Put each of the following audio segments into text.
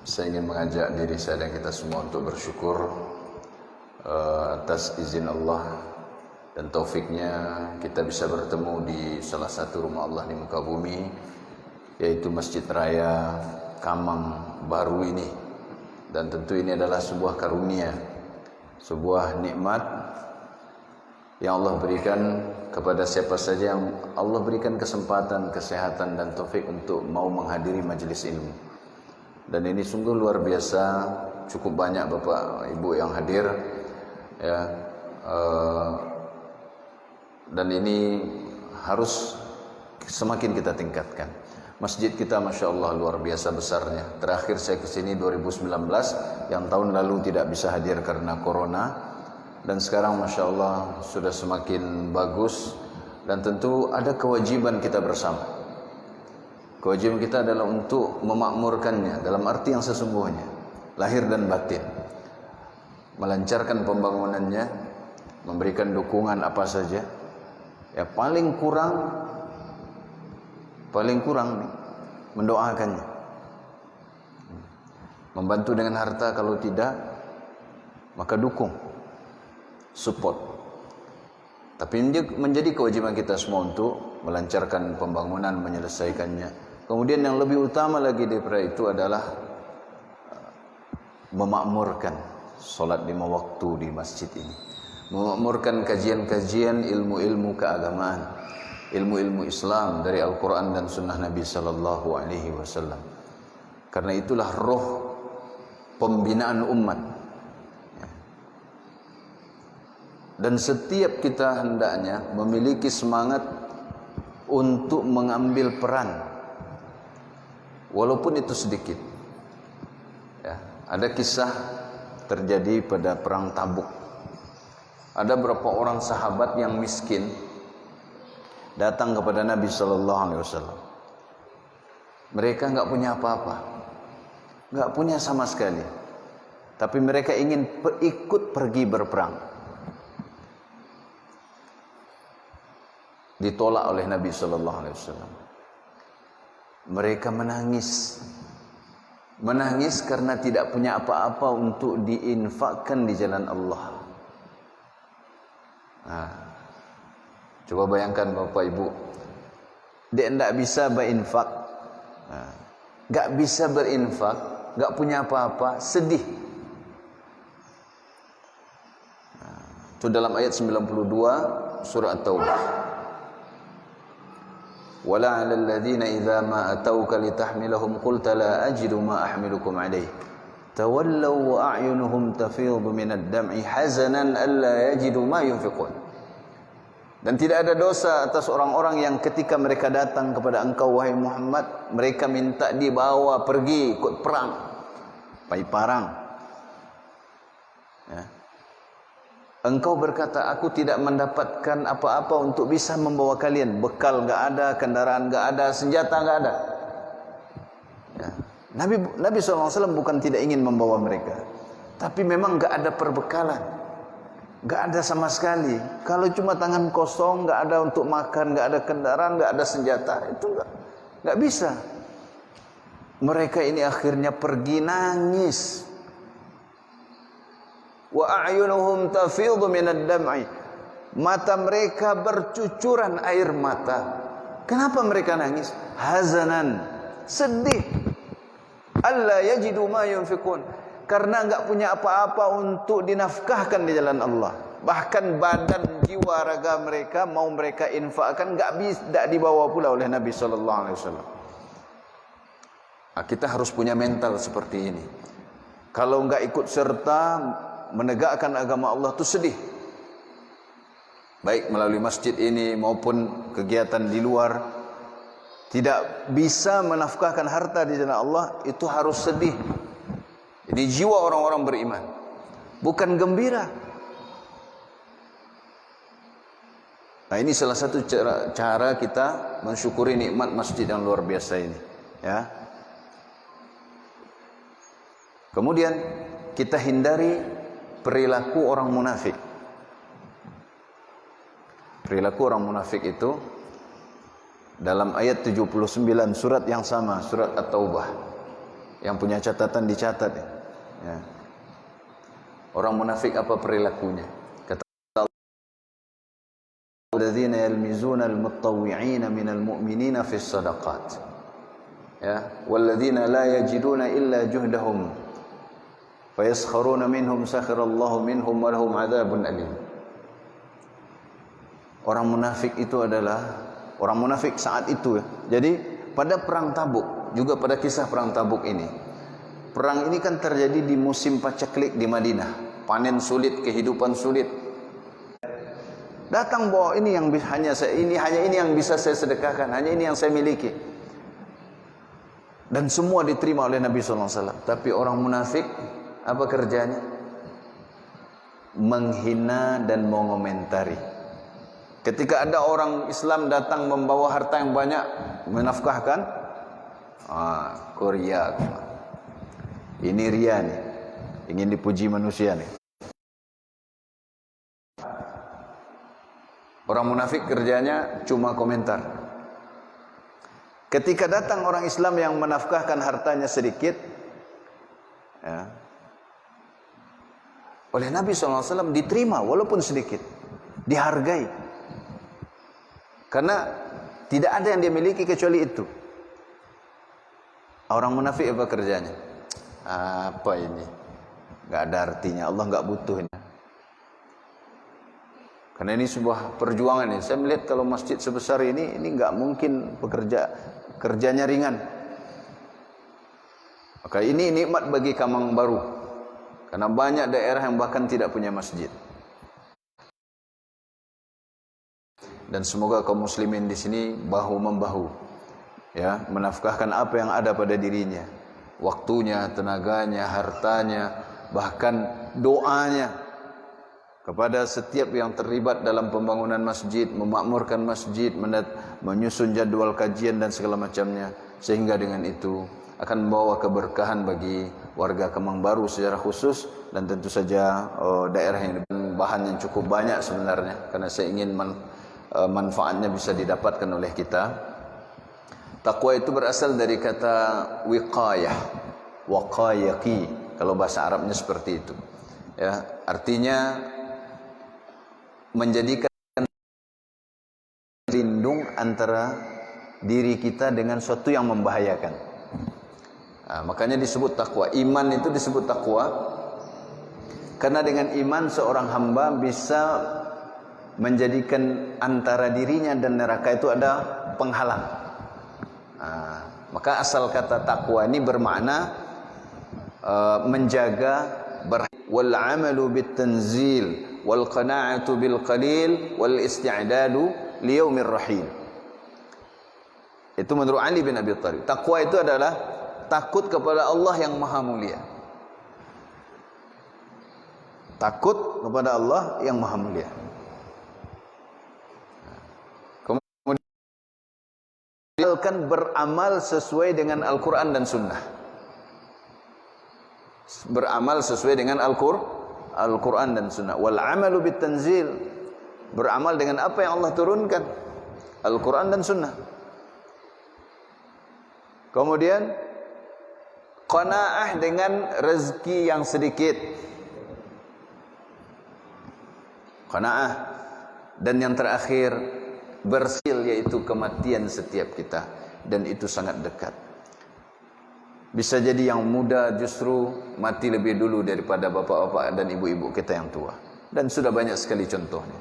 Saya ingin mengajak diri saya dan kita semua untuk bersyukur atas izin Allah dan taufiknya kita bisa bertemu di salah satu rumah Allah di muka bumi, yaitu Masjid Raya Kamang Baru ini. Dan tentu ini adalah sebuah karunia, sebuah nikmat yang Allah berikan kepada siapa saja yang Allah berikan kesempatan, kesehatan dan taufik untuk mau menghadiri majelis ilmu. Dan ini sungguh luar biasa, cukup banyak Bapak Ibu yang hadir ya. Dan ini harus semakin kita tingkatkan. Masjid kita Masya Allah luar biasa besarnya. Terakhir saya kesini 2019, yang tahun lalu tidak bisa hadir karena corona. Dan sekarang Masya Allah sudah semakin bagus. Dan tentu ada kewajiban kita bersama. Kewajiban kita adalah untuk memakmurkannya dalam arti yang sesungguhnya, lahir dan batin, melancarkan pembangunannya, memberikan dukungan apa saja. Ya paling kurang mendoakannya, membantu dengan harta, kalau tidak maka dukung, support. Tapi menjadi kewajiban kita semua untuk melancarkan pembangunan, menyelesaikannya. Kemudian yang lebih utama lagi daripada itu adalah memakmurkan solat 5 waktu di masjid ini, memakmurkan kajian-kajian ilmu-ilmu keagamaan, ilmu-ilmu Islam dari Al-Quran dan Sunnah Nabi Sallallahu Alaihi Wasallam. Karena itulah roh pembinaan umat. Dan setiap kita hendaknya memiliki semangat untuk mengambil peran, walaupun itu sedikit. Ya, ada kisah terjadi pada perang Tabuk. Ada beberapa orang sahabat yang miskin datang kepada Nabi Sallallahu Alaihi Wasallam. Mereka enggak punya apa-apa, enggak punya sama sekali, tapi mereka ingin ikut pergi berperang. Ditolak oleh Nabi Sallallahu Alaihi Wasallam. Mereka menangis karena tidak punya apa-apa untuk diinfakkan di jalan Allah. Nah, coba bayangkan Bapak Ibu, dia tidak bisa berinfak, nggak bisa berinfak, nggak punya apa-apa, sedih. Itu dalam ayat 92 surah At-Taubah. Wala 'alal ladzina idza ma atauka litahmilahum qulta la ajidu ma ahmilukum alayh tawallaw wa a'yunuhum tafidhu minad dam'i hazanan alla yajidu ma yunfiqun. Dan tidak ada dosa atas orang-orang yang ketika mereka datang kepada engkau wahai Muhammad, mereka minta dibawa pergi ikut perang, pai parang. Ya. Engkau berkata, aku tidak mendapatkan apa-apa untuk bisa membawa kalian. Bekal enggak ada, kendaraan enggak ada, senjata enggak ada. Ya. Nabi SAW bukan tidak ingin membawa mereka, tapi memang enggak ada perbekalan, enggak ada sama sekali. Kalau cuma tangan kosong, enggak ada untuk makan, enggak ada kendaraan, enggak ada senjata, itu enggak bisa. Mereka ini akhirnya pergi nangis. Wa a'yunuhum tafidhu minad dam'i. Mata mereka bercucuran air mata. Kenapa mereka nangis? Hazanan, sedih. Alla yajidu ma yunfiqun. Karena enggak punya apa-apa untuk dinafkahkan di jalan Allah. Bahkan badan, jiwa, raga mereka mau mereka infakkan enggak dibawa pula oleh Nabi sallallahu alaihi wasallam. Kita harus punya mental seperti ini. Kalau enggak ikut serta menegakkan agama Allah itu sedih, baik melalui masjid ini maupun kegiatan di luar, tidak bisa menafkahkan harta di jalan Allah, itu harus sedih. Ini jiwa orang-orang beriman, bukan gembira. Nah, ini salah satu cara kita mensyukuri nikmat masjid yang luar biasa ini, ya. Kemudian kita hindari perilaku orang munafik. Perilaku orang munafik itu dalam ayat 79 surat yang sama, surat At-Taubah. Yang punya catatan dicatat ya. Orang munafik apa perilakunya? Kata Allah, "Alladzina yalmizuna al-mutawwi'ina minal mu'minina fis shadaqat." Ya, "Walladzina la yajiduna illa juhdahum fayaskharuna minhum sakhirallahu minhum wa lahum 'adzabun alim." Orang munafik itu adalah orang munafik saat itu ya. Jadi pada perang Tabuk, juga pada kisah perang Tabuk ini. Perang ini kan terjadi di musim paceklik di Madinah. Panen sulit, kehidupan sulit. Datang bawa ini yang hanya ini yang bisa saya sedekahkan, hanya ini yang saya miliki. Dan semua diterima oleh Nabi sallallahu alaihi wasallam. Tapi orang munafik apa kerjanya? Menghina dan mengomentari. Ketika ada orang Islam datang membawa harta yang banyak, menafkahkan, Korea. Ini ria nih, ingin dipuji manusia nih. Orang munafik kerjanya cuma komentar. Ketika datang orang Islam yang menafkahkan hartanya sedikit, ya, oleh Nabi SAW diterima walaupun sedikit, dihargai. Karena tidak ada yang dia miliki kecuali itu. Orang munafik apa kerjanya? Apa ini? Gak ada artinya, Allah gak butuh ini. Karena ini sebuah perjuangan ini. Saya melihat kalau masjid sebesar ini gak mungkin kerjanya ringan. Maka ini nikmat bagi Kamang Baru. Karena banyak daerah yang bahkan tidak punya masjid. Dan semoga kaum muslimin di sini bahu membahu, ya, menafkahkan apa yang ada pada dirinya, waktunya, tenaganya, hartanya, bahkan doanya kepada setiap yang terlibat dalam pembangunan masjid, memakmurkan masjid, menyusun jadwal kajian dan segala macamnya, sehingga dengan itu akan membawa keberkahan bagi warga Kemang Baru secara khusus, dan tentu saja daerah yang bahan yang cukup banyak sebenarnya, karena saya ingin manfaatnya bisa didapatkan oleh kita. Takwa itu berasal dari kata wiqayah, waqayaqi, kalau bahasa Arabnya seperti itu. Ya, artinya menjadikan lindung antara diri kita dengan sesuatu yang membahayakan. Makanya disebut takwa. Iman itu disebut takwa karena dengan iman seorang hamba bisa menjadikan antara dirinya dan neraka itu ada penghalang. Maka asal kata takwa ini bermakna menjaga, wal amalu bit tanzil wal qana'atu bil qalil wal isti'dadu li yaumir rahim. Itu menurut Ali bin Abi Thalib. Takwa itu adalah takut kepada Allah yang maha mulia. Takut kepada Allah yang maha mulia. Kemudian beramal sesuai dengan Al-Quran dan Sunnah. Beramal sesuai dengan Al-Quran dan Sunnah. Wal amalu bit tanzil, beramal dengan apa yang Allah turunkan, Al-Quran dan Sunnah. Kemudian qanaah dengan rezeki yang sedikit. Qanaah. Dan yang terakhir bersil, yaitu kematian setiap kita, dan itu sangat dekat. Bisa jadi yang muda justru mati lebih dulu daripada bapak-bapak dan ibu-ibu kita yang tua, dan sudah banyak sekali contohnya.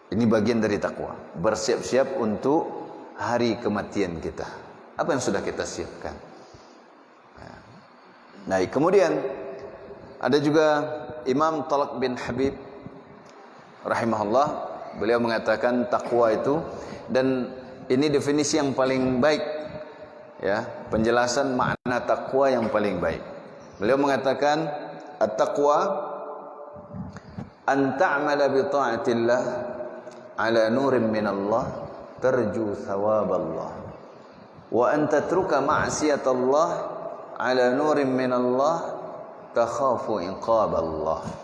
Ini bagian dari takwa, bersiap-siap untuk hari kematian kita. Apa yang sudah kita siapkan? Nah, kemudian ada juga Imam Talq bin Habib rahimahullah, beliau mengatakan takwa itu, dan ini definisi yang paling baik, ya, penjelasan makna takwa yang paling baik. Beliau mengatakan at-taqwa an ta'mala bi ta'atillah ala nurin min Allah tarju thawaballah, wa an tatruka ma'siyatallah ala nurin min Allah takhafu iqaballah.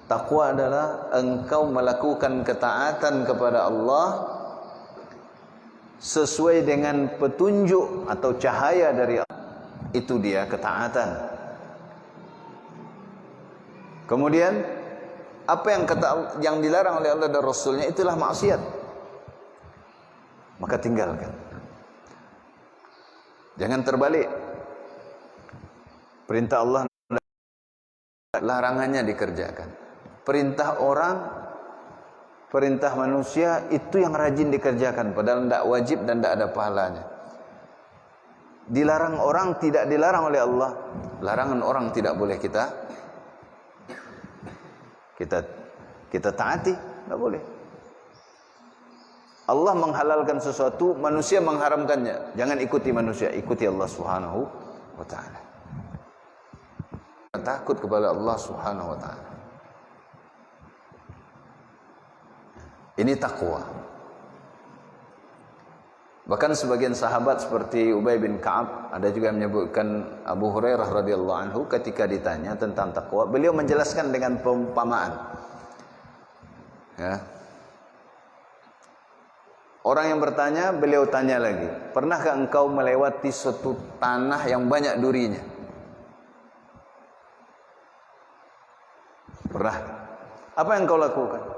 Takwa adalah engkau melakukan ketaatan kepada Allah sesuai dengan petunjuk atau cahaya dari Allah, itu dia ketaatan. Kemudian apa yang dilarang oleh Allah dan Rasulnya itulah maksiat, maka tinggalkan. Jangan terbalik. Perintah Allah, larangannya dikerjakan. Perintah orang, perintah manusia itu yang rajin dikerjakan, padahal tidak wajib dan tidak ada pahalanya. Dilarang orang tidak dilarang oleh Allah. Larangan orang tidak boleh kita taati, tidak boleh. Allah menghalalkan sesuatu, manusia mengharamkannya. Jangan ikuti manusia, ikuti Allah Subhanahu wa taala. Takut kepada Allah Subhanahu wa taala. Ini takwa. Bahkan sebagian sahabat seperti Ubay bin Ka'ab, ada juga yang menyebutkan Abu Hurairah radhiyallahu anhu ketika ditanya tentang takwa, beliau menjelaskan dengan perumpamaan. Ya. Orang yang bertanya, beliau tanya lagi, pernahkah engkau melewati suatu tanah yang banyak durinya? Pernah. Apa yang kau lakukan?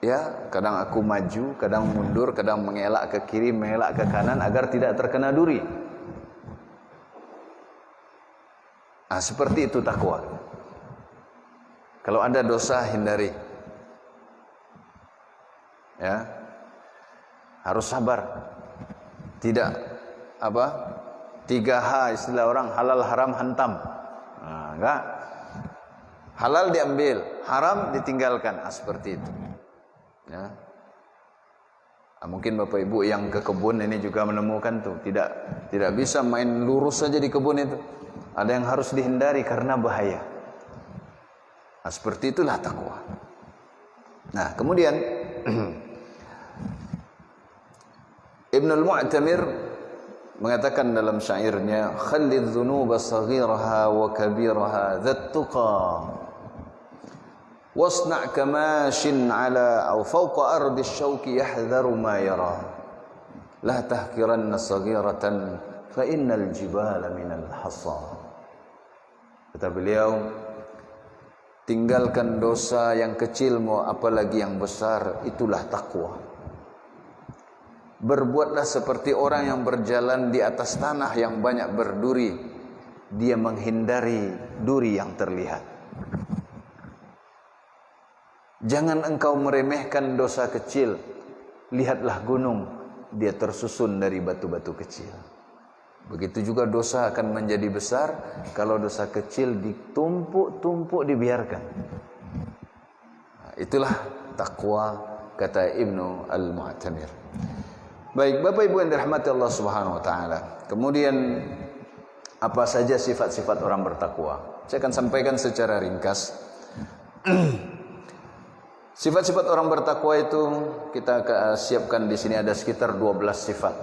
Ya, kadang aku maju, kadang mundur, kadang mengelak ke kiri, mengelak ke kanan agar tidak terkena duri. Nah, seperti itu takwa. Kalau ada dosa, hindari. Ya, harus sabar. Tidak 3H istilah orang, halal haram hantam. Nah, enggak. Halal diambil, haram ditinggalkan. Seperti itu. Ya. Mungkin Bapak Ibu yang ke kebun ini juga menemukan tuh, tidak bisa main lurus saja di kebun itu. Ada yang harus dihindari karena bahaya. Nah, seperti itulah takwa. Nah, kemudian Ibnul Mu'tamir mengatakan dalam syairnya, "Khallidz dzunuba saghiraha wa kabiraha dzat tuqa. Wasna' kamashin ala aw fawqa ardi syauki yahdharu ma yara. La tahkiranna saghiratan fa innal jibala minal hasa." Kata beliau, tinggalkan dosa yang kecil mau apalagi yang besar, itulah takwa. Berbuatlah seperti orang yang berjalan di atas tanah yang banyak berduri. Dia menghindari duri yang terlihat. Jangan engkau meremehkan dosa kecil. Lihatlah gunung, dia tersusun dari batu-batu kecil. Begitu juga dosa akan menjadi besar kalau dosa kecil ditumpuk-tumpuk dibiarkan. Nah, itulah takwa, kata Ibnu Al-Mu'tamir. Baik, Bapak Ibu yang dirahmati Allah Subhanahu wa taala. Kemudian apa saja sifat-sifat orang bertakwa? Saya akan sampaikan secara ringkas. Sifat-sifat orang bertakwa itu kita siapkan di sini ada sekitar 12 sifat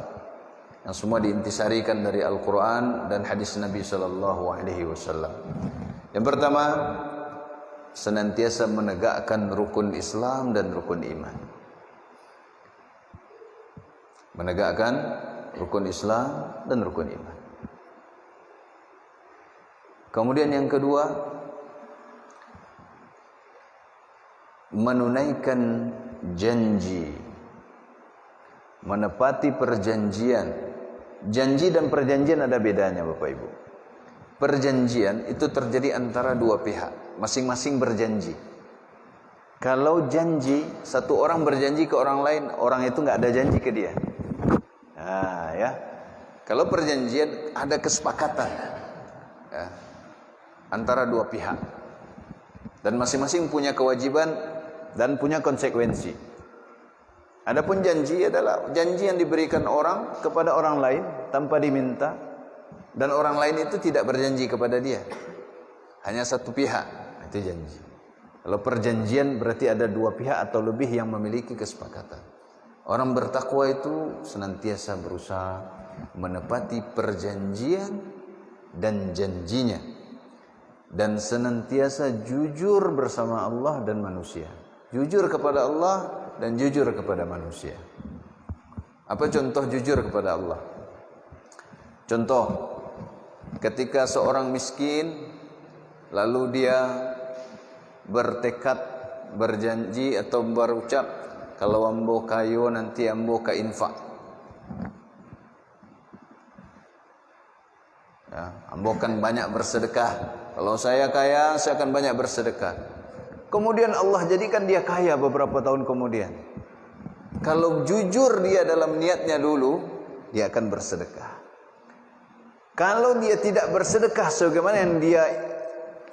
yang semua diintisarikan dari Al-Qur'an dan hadis Nabi sallallahu alaihi wasallam. Yang pertama, senantiasa menegakkan rukun Islam dan rukun iman. Menegakkan rukun Islam dan rukun iman. Kemudian yang kedua, menunaikan janji, menepati perjanjian. Janji dan perjanjian ada bedanya Bapak Ibu. Perjanjian itu terjadi antara dua pihak, masing-masing berjanji. Kalau janji, satu orang berjanji ke orang lain, orang itu nggak ada janji ke dia. Nah, ya. Kalau perjanjian ada kesepakatan, ya, antara dua pihak, dan masing-masing punya kewajiban dan punya konsekuensi. Adapun janji adalah janji yang diberikan orang kepada orang lain tanpa diminta, dan orang lain itu tidak berjanji kepada dia, hanya satu pihak, itu janji. Kalau perjanjian berarti ada dua pihak atau lebih yang memiliki kesepakatan. Orang bertakwa itu senantiasa berusaha menepati perjanjian dan janjinya, dan senantiasa jujur bersama Allah dan manusia. Jujur kepada Allah dan jujur kepada manusia. Apa contoh jujur kepada Allah? Contoh, ketika seorang miskin lalu dia bertekad, berjanji atau berucap, kalau ambo kayo nanti ambo ka infak. Ya, ambo kan banyak bersedekah. Kalau saya kaya, saya akan banyak bersedekah. Kemudian Allah jadikan dia kaya beberapa tahun kemudian. Kalau jujur dia dalam niatnya dulu, dia akan bersedekah. Kalau dia tidak bersedekah sebagaimana yang dia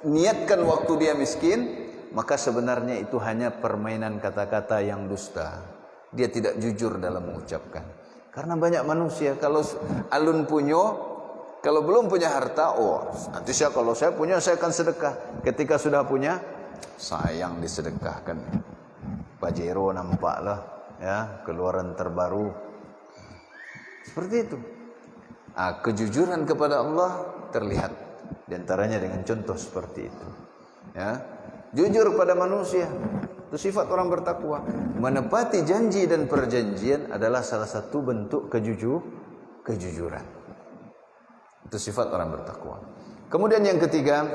niatkan waktu dia miskin, maka sebenarnya itu hanya permainan kata-kata yang dusta. Dia tidak jujur dalam mengucapkan. Karena banyak manusia kalau alun punyo, kalau belum punya harta, oh nanti kalau saya punya saya akan sedekah. Ketika sudah punya, sayang disedekahkan. Pajero nampaklah, ya, keluaran terbaru. Seperti itu. Kejujuran kepada Allah terlihat di antaranya dengan contoh seperti itu. Ya, jujur pada manusia itu sifat orang bertakwa. Menepati janji dan perjanjian adalah salah satu bentuk kejujuran. Itu sifat orang bertakwa. Kemudian yang ketiga,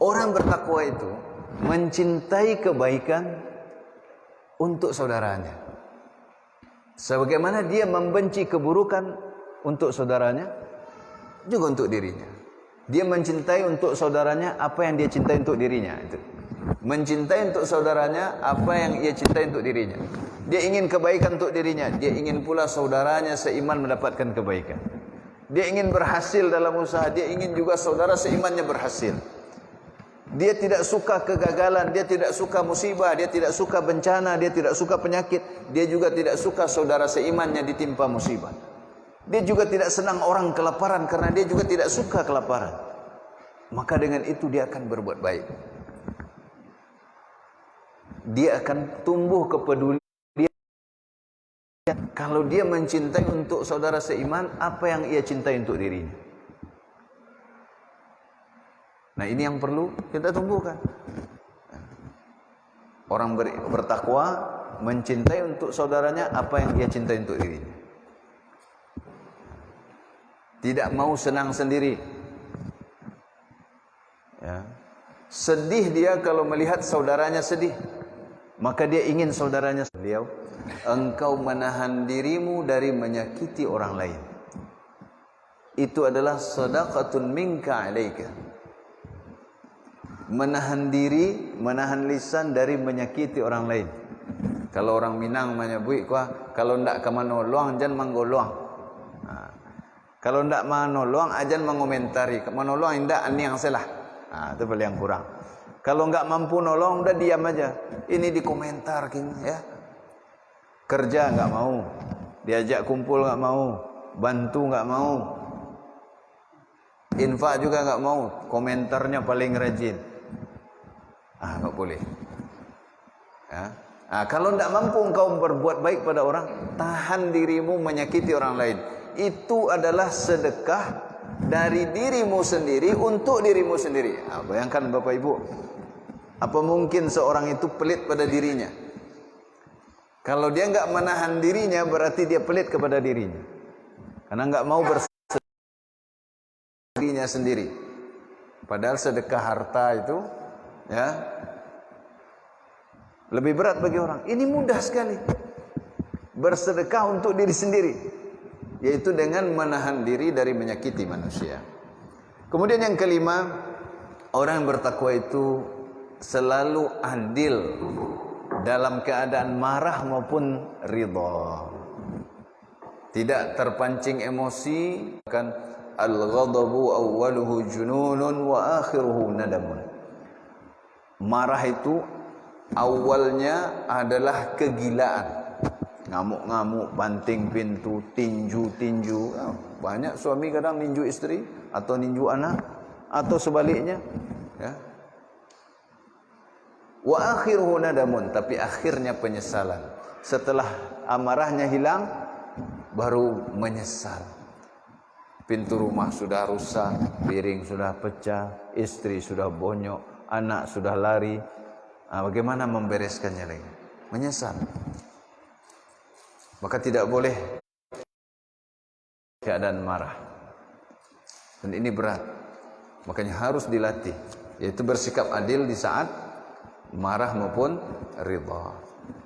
orang bertakwa itu mencintai kebaikan untuk saudaranya. Sebagaimana dia membenci keburukan untuk saudaranya, juga untuk dirinya. Dia mencintai untuk saudaranya apa yang dia cintai untuk dirinya. Itu. Mencintai untuk saudaranya apa yang ia cintai untuk dirinya. Dia ingin kebaikan untuk dirinya. Dia ingin pula saudaranya seiman mendapatkan kebaikan. Dia ingin berhasil dalam usaha. Dia ingin juga saudara seimannya berhasil. Dia tidak suka kegagalan. Dia tidak suka musibah. Dia tidak suka bencana. Dia tidak suka penyakit. Dia juga tidak suka saudara seimannya ditimpa musibah. Dia juga tidak senang orang kelaparan karena dia juga tidak suka kelaparan. Maka dengan itu dia akan berbuat baik. Dia akan tumbuh kepedulian. Kalau dia mencintai untuk saudara seiman apa yang ia cintai untuk dirinya. Nah, ini yang perlu kita tumbuhkan. Orang bertakwa mencintai untuk saudaranya apa yang ia cintai untuk dirinya. Tidak mau senang sendiri. Ya. Sedih dia kalau melihat saudaranya sedih. Maka dia ingin saudaranya beliau, engkau menahan dirimu dari menyakiti orang lain. Itu adalah sadaqatun minka alaika. Menahan diri, menahan lisan dari menyakiti orang lain. Kalau orang Minang menyebut kalau ndak ke manolong jangan manggoluang. Kalau ndak manolong ajan mengomentari. Manolong ndak ani yang salah. Itu paling yang kurang. Kalau nggak mampu nolong udah diam aja. Ini dikomentar ya. Kerja nggak mau, diajak kumpul nggak mau, bantu nggak mau, infak juga nggak mau, komentarnya paling rajin. Nggak boleh. Ya. Kalau nggak mampu engkau berbuat baik pada orang, tahan dirimu menyakiti orang lain. Itu adalah sedekah dari dirimu sendiri untuk dirimu sendiri. Bayangkan Bapak Ibu, apa mungkin seorang itu pelit pada dirinya? Kalau dia enggak menahan dirinya, berarti dia pelit kepada dirinya. Karena enggak mau bersedekah dirinya sendiri. Padahal sedekah harta itu, ya, lebih berat bagi orang. Ini mudah sekali. Bersedekah untuk diri sendiri, yaitu dengan menahan diri dari menyakiti manusia. Kemudian yang kelima, orang yang bertakwa itu selalu adil dalam keadaan marah maupun ridha. Tidak terpancing emosi. Kan al-ghadabu awwaluhu jununun wa akhiruhu nadamun. Marah itu awalnya adalah kegilaan. Ngamuk-ngamuk, banting pintu, tinju-tinju. Banyak suami kadang ninju istri atau ninju anak atau sebaliknya, ya. Wa akhiruhu nadamun, tapi akhirnya penyesalan. Setelah amarahnya hilang, baru menyesal. Pintu rumah sudah rusak, piring sudah pecah, istri sudah bonyok, anak sudah lari. Bagaimana membereskannya lagi? Menyesal. Maka tidak boleh keadaan marah. Dan ini berat. Makanya harus dilatih, yaitu bersikap adil di saat marah maupun ridha.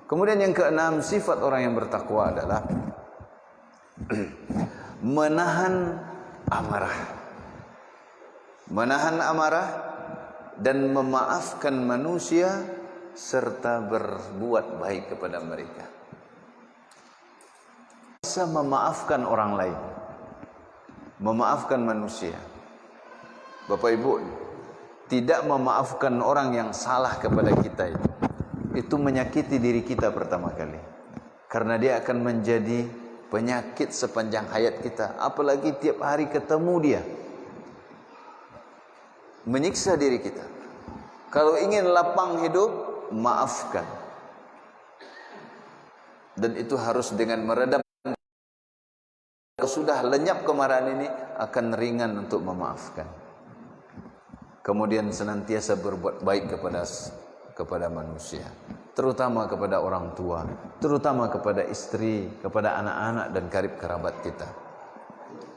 Kemudian yang keenam, sifat orang yang bertakwa adalah menahan amarah. Menahan amarah dan memaafkan manusia serta berbuat baik kepada mereka. Bisa memaafkan orang lain, memaafkan manusia. Bapak Ibu, tidak memaafkan orang yang salah kepada kita itu menyakiti diri kita pertama kali. Karena dia akan menjadi penyakit sepanjang hayat kita. Apalagi tiap hari ketemu dia, menyiksa diri kita. Kalau ingin lapang hidup, maafkan. Dan itu harus dengan meredam. Kalau sudah lenyap kemarahan ini, akan ringan untuk memaafkan. Kemudian senantiasa berbuat baik kepada manusia, terutama kepada orang tua, terutama kepada istri, kepada anak-anak dan karib kerabat kita.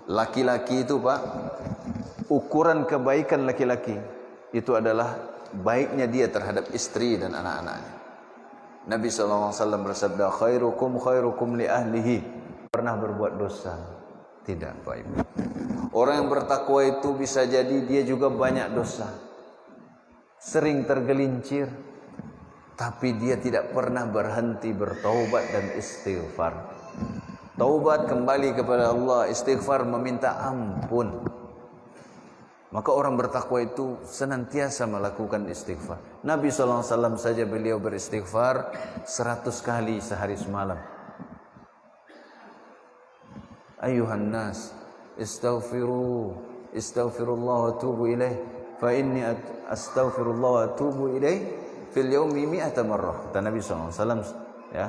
Laki-laki itu, Pak, ukuran kebaikan laki-laki itu adalah baiknya dia terhadap istri dan anak-anaknya. Nabi SAW bersabda, khairukum li ahlihi. Pernah berbuat dosa? Tidak, Pak Ibu. Orang yang bertakwa itu bisa jadi dia juga banyak dosa, sering tergelincir, tapi dia tidak pernah berhenti bertaubat dan istighfar. Taubat kembali kepada Allah, istighfar meminta ampun. Maka orang bertakwa itu senantiasa melakukan istighfar. Nabi SAW saja beliau beristighfar 100 kali sehari semalam. Ayuhan nas, istaghfirullah wa tubu ilaih, fa inni astaghfirullah wa tubu ilaih fil yaumi mi'ata marrah. Kata Nabi SAW, ya.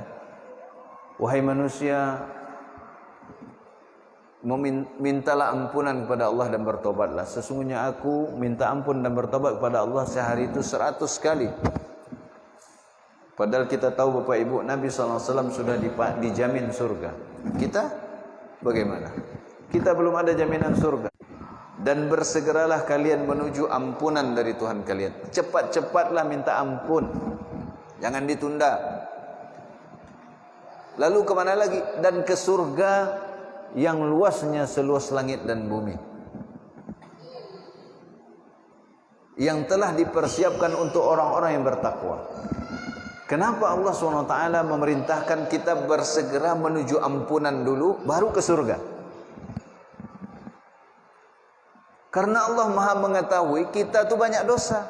Wahai manusia, mintalah ampunan kepada Allah dan bertobatlah. Sesungguhnya aku minta ampun dan bertobat kepada Allah sehari itu 100 kali. Padahal kita tahu Bapak Ibu, Nabi SAW sudah dijamin surga. Kita bagaimana? Kita belum ada jaminan surga. Dan bersegeralah kalian menuju ampunan dari Tuhan kalian. Cepat-cepatlah minta ampun, jangan ditunda. Lalu kemana lagi? Dan ke surga yang luasnya seluas langit dan bumi, yang telah dipersiapkan untuk orang-orang yang bertakwa. Kenapa Allah SWT memerintahkan kita bersegera menuju ampunan dulu, baru ke surga? Karena Allah Maha mengetahui kita tuh banyak dosa.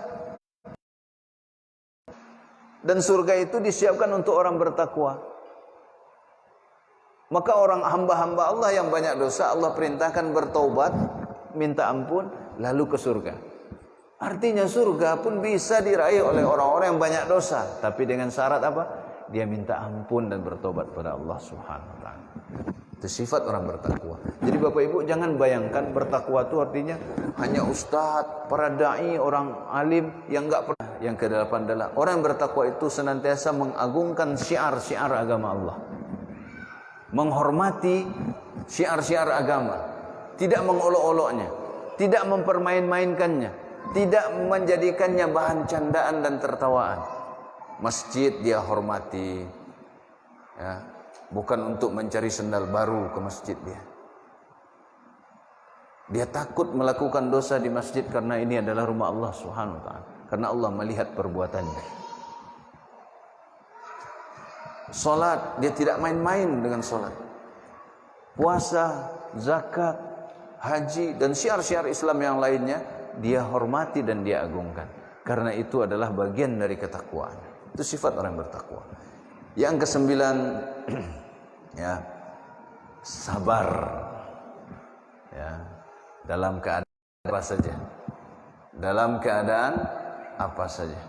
Dan surga itu disiapkan untuk orang bertakwa. Maka orang hamba-hamba Allah yang banyak dosa, Allah perintahkan bertaubat, minta ampun, lalu ke surga. Artinya surga pun bisa diraih oleh orang-orang yang banyak dosa, tapi dengan syarat apa? Dia minta ampun dan bertobat pada Allah Subhanahu wa taala. Itu sifat orang bertakwa. Jadi Bapak Ibu jangan bayangkan bertakwa itu artinya hanya ustadz, para dai, orang alim yang enggak pernah. Yang ke-8 adalah orang yang bertakwa itu senantiasa mengagungkan syiar-syiar agama Allah. Menghormati syiar-syiar agama, tidak mengolok-oloknya, tidak mempermain-mainkannya, tidak menjadikannya bahan candaan dan tertawaan. Masjid dia hormati, ya, bukan untuk mencari sendal baru ke masjid dia. Dia takut melakukan dosa di masjid karena ini adalah rumah Allah Subhanahu wa taala. Karena Allah melihat perbuatannya. Salat, dia tidak main-main dengan salat. Puasa, zakat, haji dan syiar-syiar Islam yang lainnya dia hormati dan dia agungkan. Karena itu adalah bagian dari ketakwaan. Itu sifat orang bertakwa. Yang ke-9 ya, sabar. Ya, dalam keadaan apa saja. Dalam keadaan apa saja.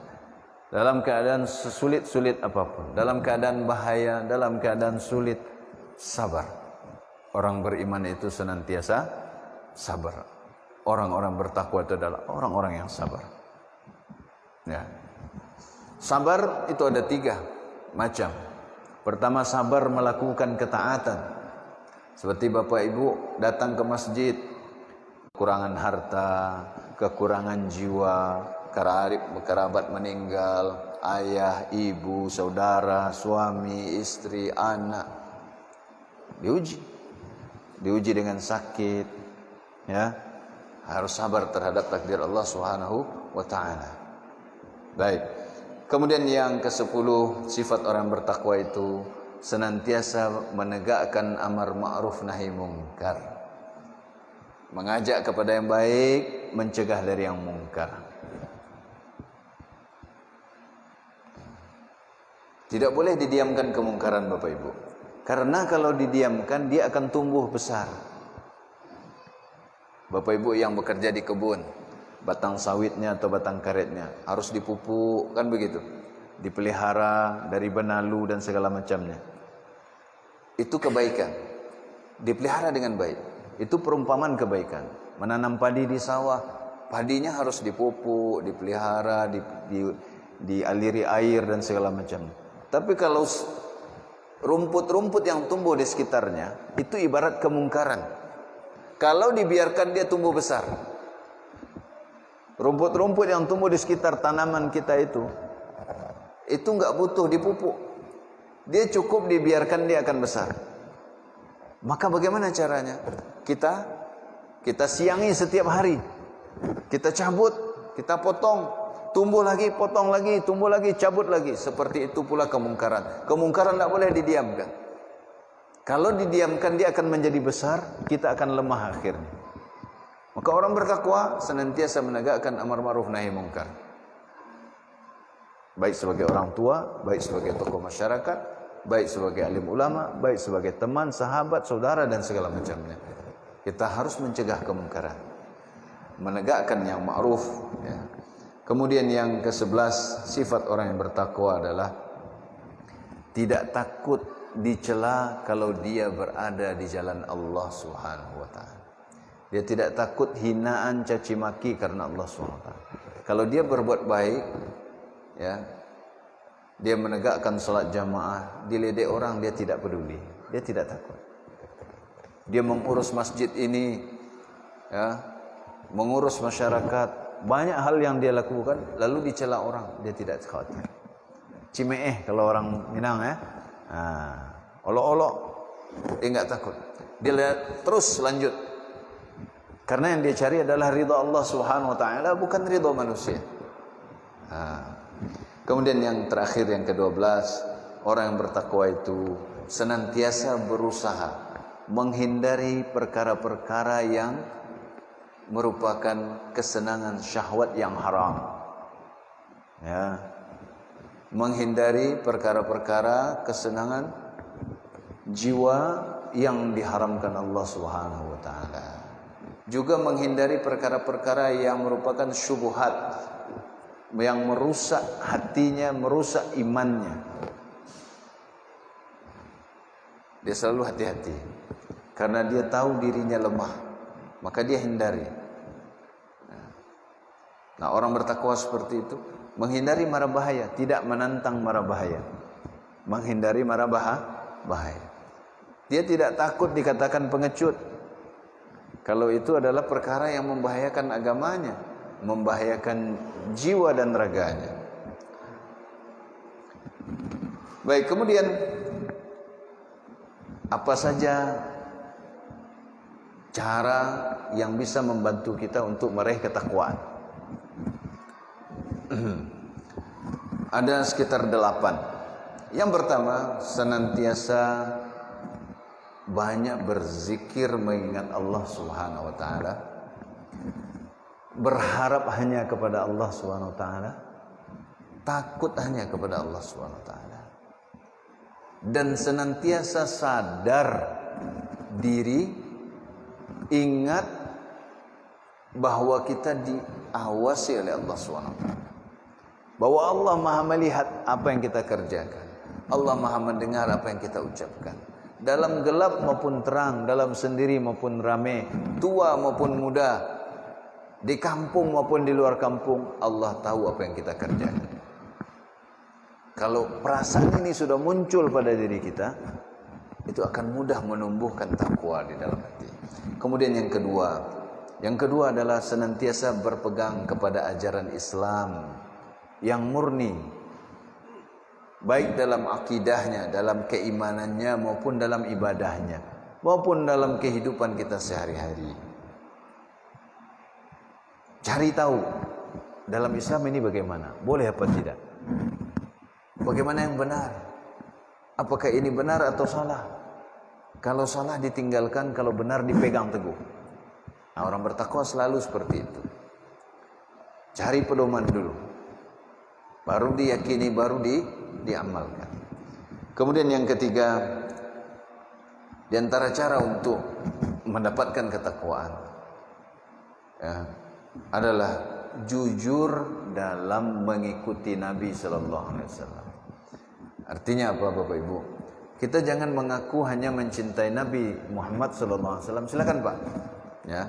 Dalam keadaan sulit-sulit apapun, dalam keadaan bahaya, dalam keadaan sulit, sabar. Orang beriman itu senantiasa sabar. Orang-orang bertakwa itu adalah orang-orang yang sabar. Ya. Sabar itu ada 3 macam. Pertama, sabar melakukan ketaatan. Seperti Bapak Ibu datang ke masjid, kekurangan harta, kekurangan jiwa, kerabat meninggal, ayah, ibu, saudara, suami, istri, anak, diuji dengan sakit, ya, harus sabar terhadap takdir Allah Subhanahu wa taala. Baik. Kemudian yang ke-10, sifat orang bertakwa itu senantiasa menegakkan amar ma'ruf nahi mungkar. Mengajak kepada yang baik, mencegah dari yang mungkar. Tidak boleh didiamkan kemungkaran Bapak Ibu. Karena kalau didiamkan dia akan tumbuh besar. Bapak Ibu yang bekerja di kebun, batang sawitnya atau batang karetnya harus dipupuk, kan begitu, dipelihara dari benalu dan segala macamnya. Itu kebaikan, dipelihara dengan baik. Itu perumpamaan kebaikan. Menanam padi di sawah, padinya harus dipupuk, dipelihara, dialiri air dan segala macam. Tapi kalau rumput-rumput yang tumbuh di sekitarnya, itu ibarat kemungkaran. Kalau dibiarkan dia tumbuh besar, rumput-rumput yang tumbuh di sekitar tanaman kita itu enggak butuh dipupuk. Dia cukup dibiarkan dia akan besar. Maka bagaimana caranya? Kita siangi setiap hari. Kita cabut, kita potong, tumbuh lagi, potong lagi, tumbuh lagi, cabut lagi. Seperti itu pula kemungkaran. Kemungkaran tidak boleh didiamkan. Kalau didiamkan dia akan menjadi besar, kita akan lemah akhirnya. Maka orang bertakwa senantiasa menegakkan amar ma'ruf nahi mungkar. Baik sebagai orang tua, baik sebagai tokoh masyarakat, baik sebagai alim ulama, baik sebagai teman, sahabat, saudara dan segala macamnya. Kita harus mencegah kemungkaran, menegakkan yang ma'ruf, ya. Kemudian yang ke-11, sifat orang yang bertakwa adalah tidak takut dicela kalau dia berada di jalan Allah Subhanahu wa taala. Dia tidak takut hinaan, caci maki karena Allah Subhanahu wa taala. Kalau dia berbuat baik, ya, dia menegakkan salat jamaah, diledek orang dia tidak peduli, dia tidak takut. Dia mengurus masjid ini, ya, mengurus masyarakat, banyak hal yang dia lakukan, lalu dicela orang, dia tidak khawatir. Cimeeh kalau orang Minang, ya, olok-olok, dia enggak takut. Dia terus lanjut. Karena yang dia cari adalah ridha Allah Subhanahu wa taala, bukan ridha manusia. Kemudian yang terakhir, yang ke-12, orang yang bertakwa itu senantiasa berusaha menghindari perkara-perkara yang merupakan kesenangan syahwat yang haram. Ya. Menghindari perkara-perkara kesenangan jiwa yang diharamkan Allah Subhanahu wa taala. Juga menghindari perkara-perkara yang merupakan syubhat, yang merusak hatinya, merusak imannya. Dia selalu hati-hati karena dia tahu dirinya lemah, maka dia hindari. Nah, orang bertakwa seperti itu menghindari mara bahaya, tidak menantang mara bahaya. Menghindari mara bahaya. Dia tidak takut dikatakan pengecut. Kalau itu adalah perkara yang membahayakan agamanya, membahayakan jiwa dan raganya. Baik, kemudian apa saja cara yang bisa membantu kita untuk meraih ketakwaan? Ada sekitar 8. Yang pertama, senantiasa banyak berzikir mengingat Allah Subhanahu wa taala. Berharap hanya kepada Allah Subhanahu wa taala, takut hanya kepada Allah Subhanahu wa taala. Dan senantiasa sadar diri, ingat bahwa kita diawasi oleh Allah Subhanahu wa taala. Bahwa Allah Maha melihat apa yang kita kerjakan. Allah Maha mendengar apa yang kita ucapkan. Dalam gelap maupun terang, dalam sendiri maupun ramai, tua maupun muda, di kampung maupun di luar kampung, Allah tahu apa yang kita kerjakan. Kalau perasaan ini sudah muncul pada diri kita, itu akan mudah menumbuhkan takwa di dalam hati. Kemudian yang kedua, Yang kedua adalah senantiasa berpegang kepada ajaran Islam yang murni, baik dalam akidahnya, dalam keimanannya, maupun dalam ibadahnya, maupun dalam kehidupan kita sehari-hari. Cari tahu dalam Islam ini bagaimana, boleh apa tidak, bagaimana yang benar, apakah ini benar atau salah. Kalau salah ditinggalkan, kalau benar dipegang teguh. Nah, orang bertakwa selalu seperti itu. Cari pedoman dulu, baru diyakini, baru diamalkan. Kemudian yang ketiga, di antara cara untuk mendapatkan ketakwaan ya, adalah jujur dalam mengikuti Nabi Sallallahu Alaihi Wasallam. Artinya apa, Bapak Ibu? Kita jangan mengaku hanya mencintai Nabi Muhammad Sallallahu Alaihi Wasallam. Silakan Pak. Ya,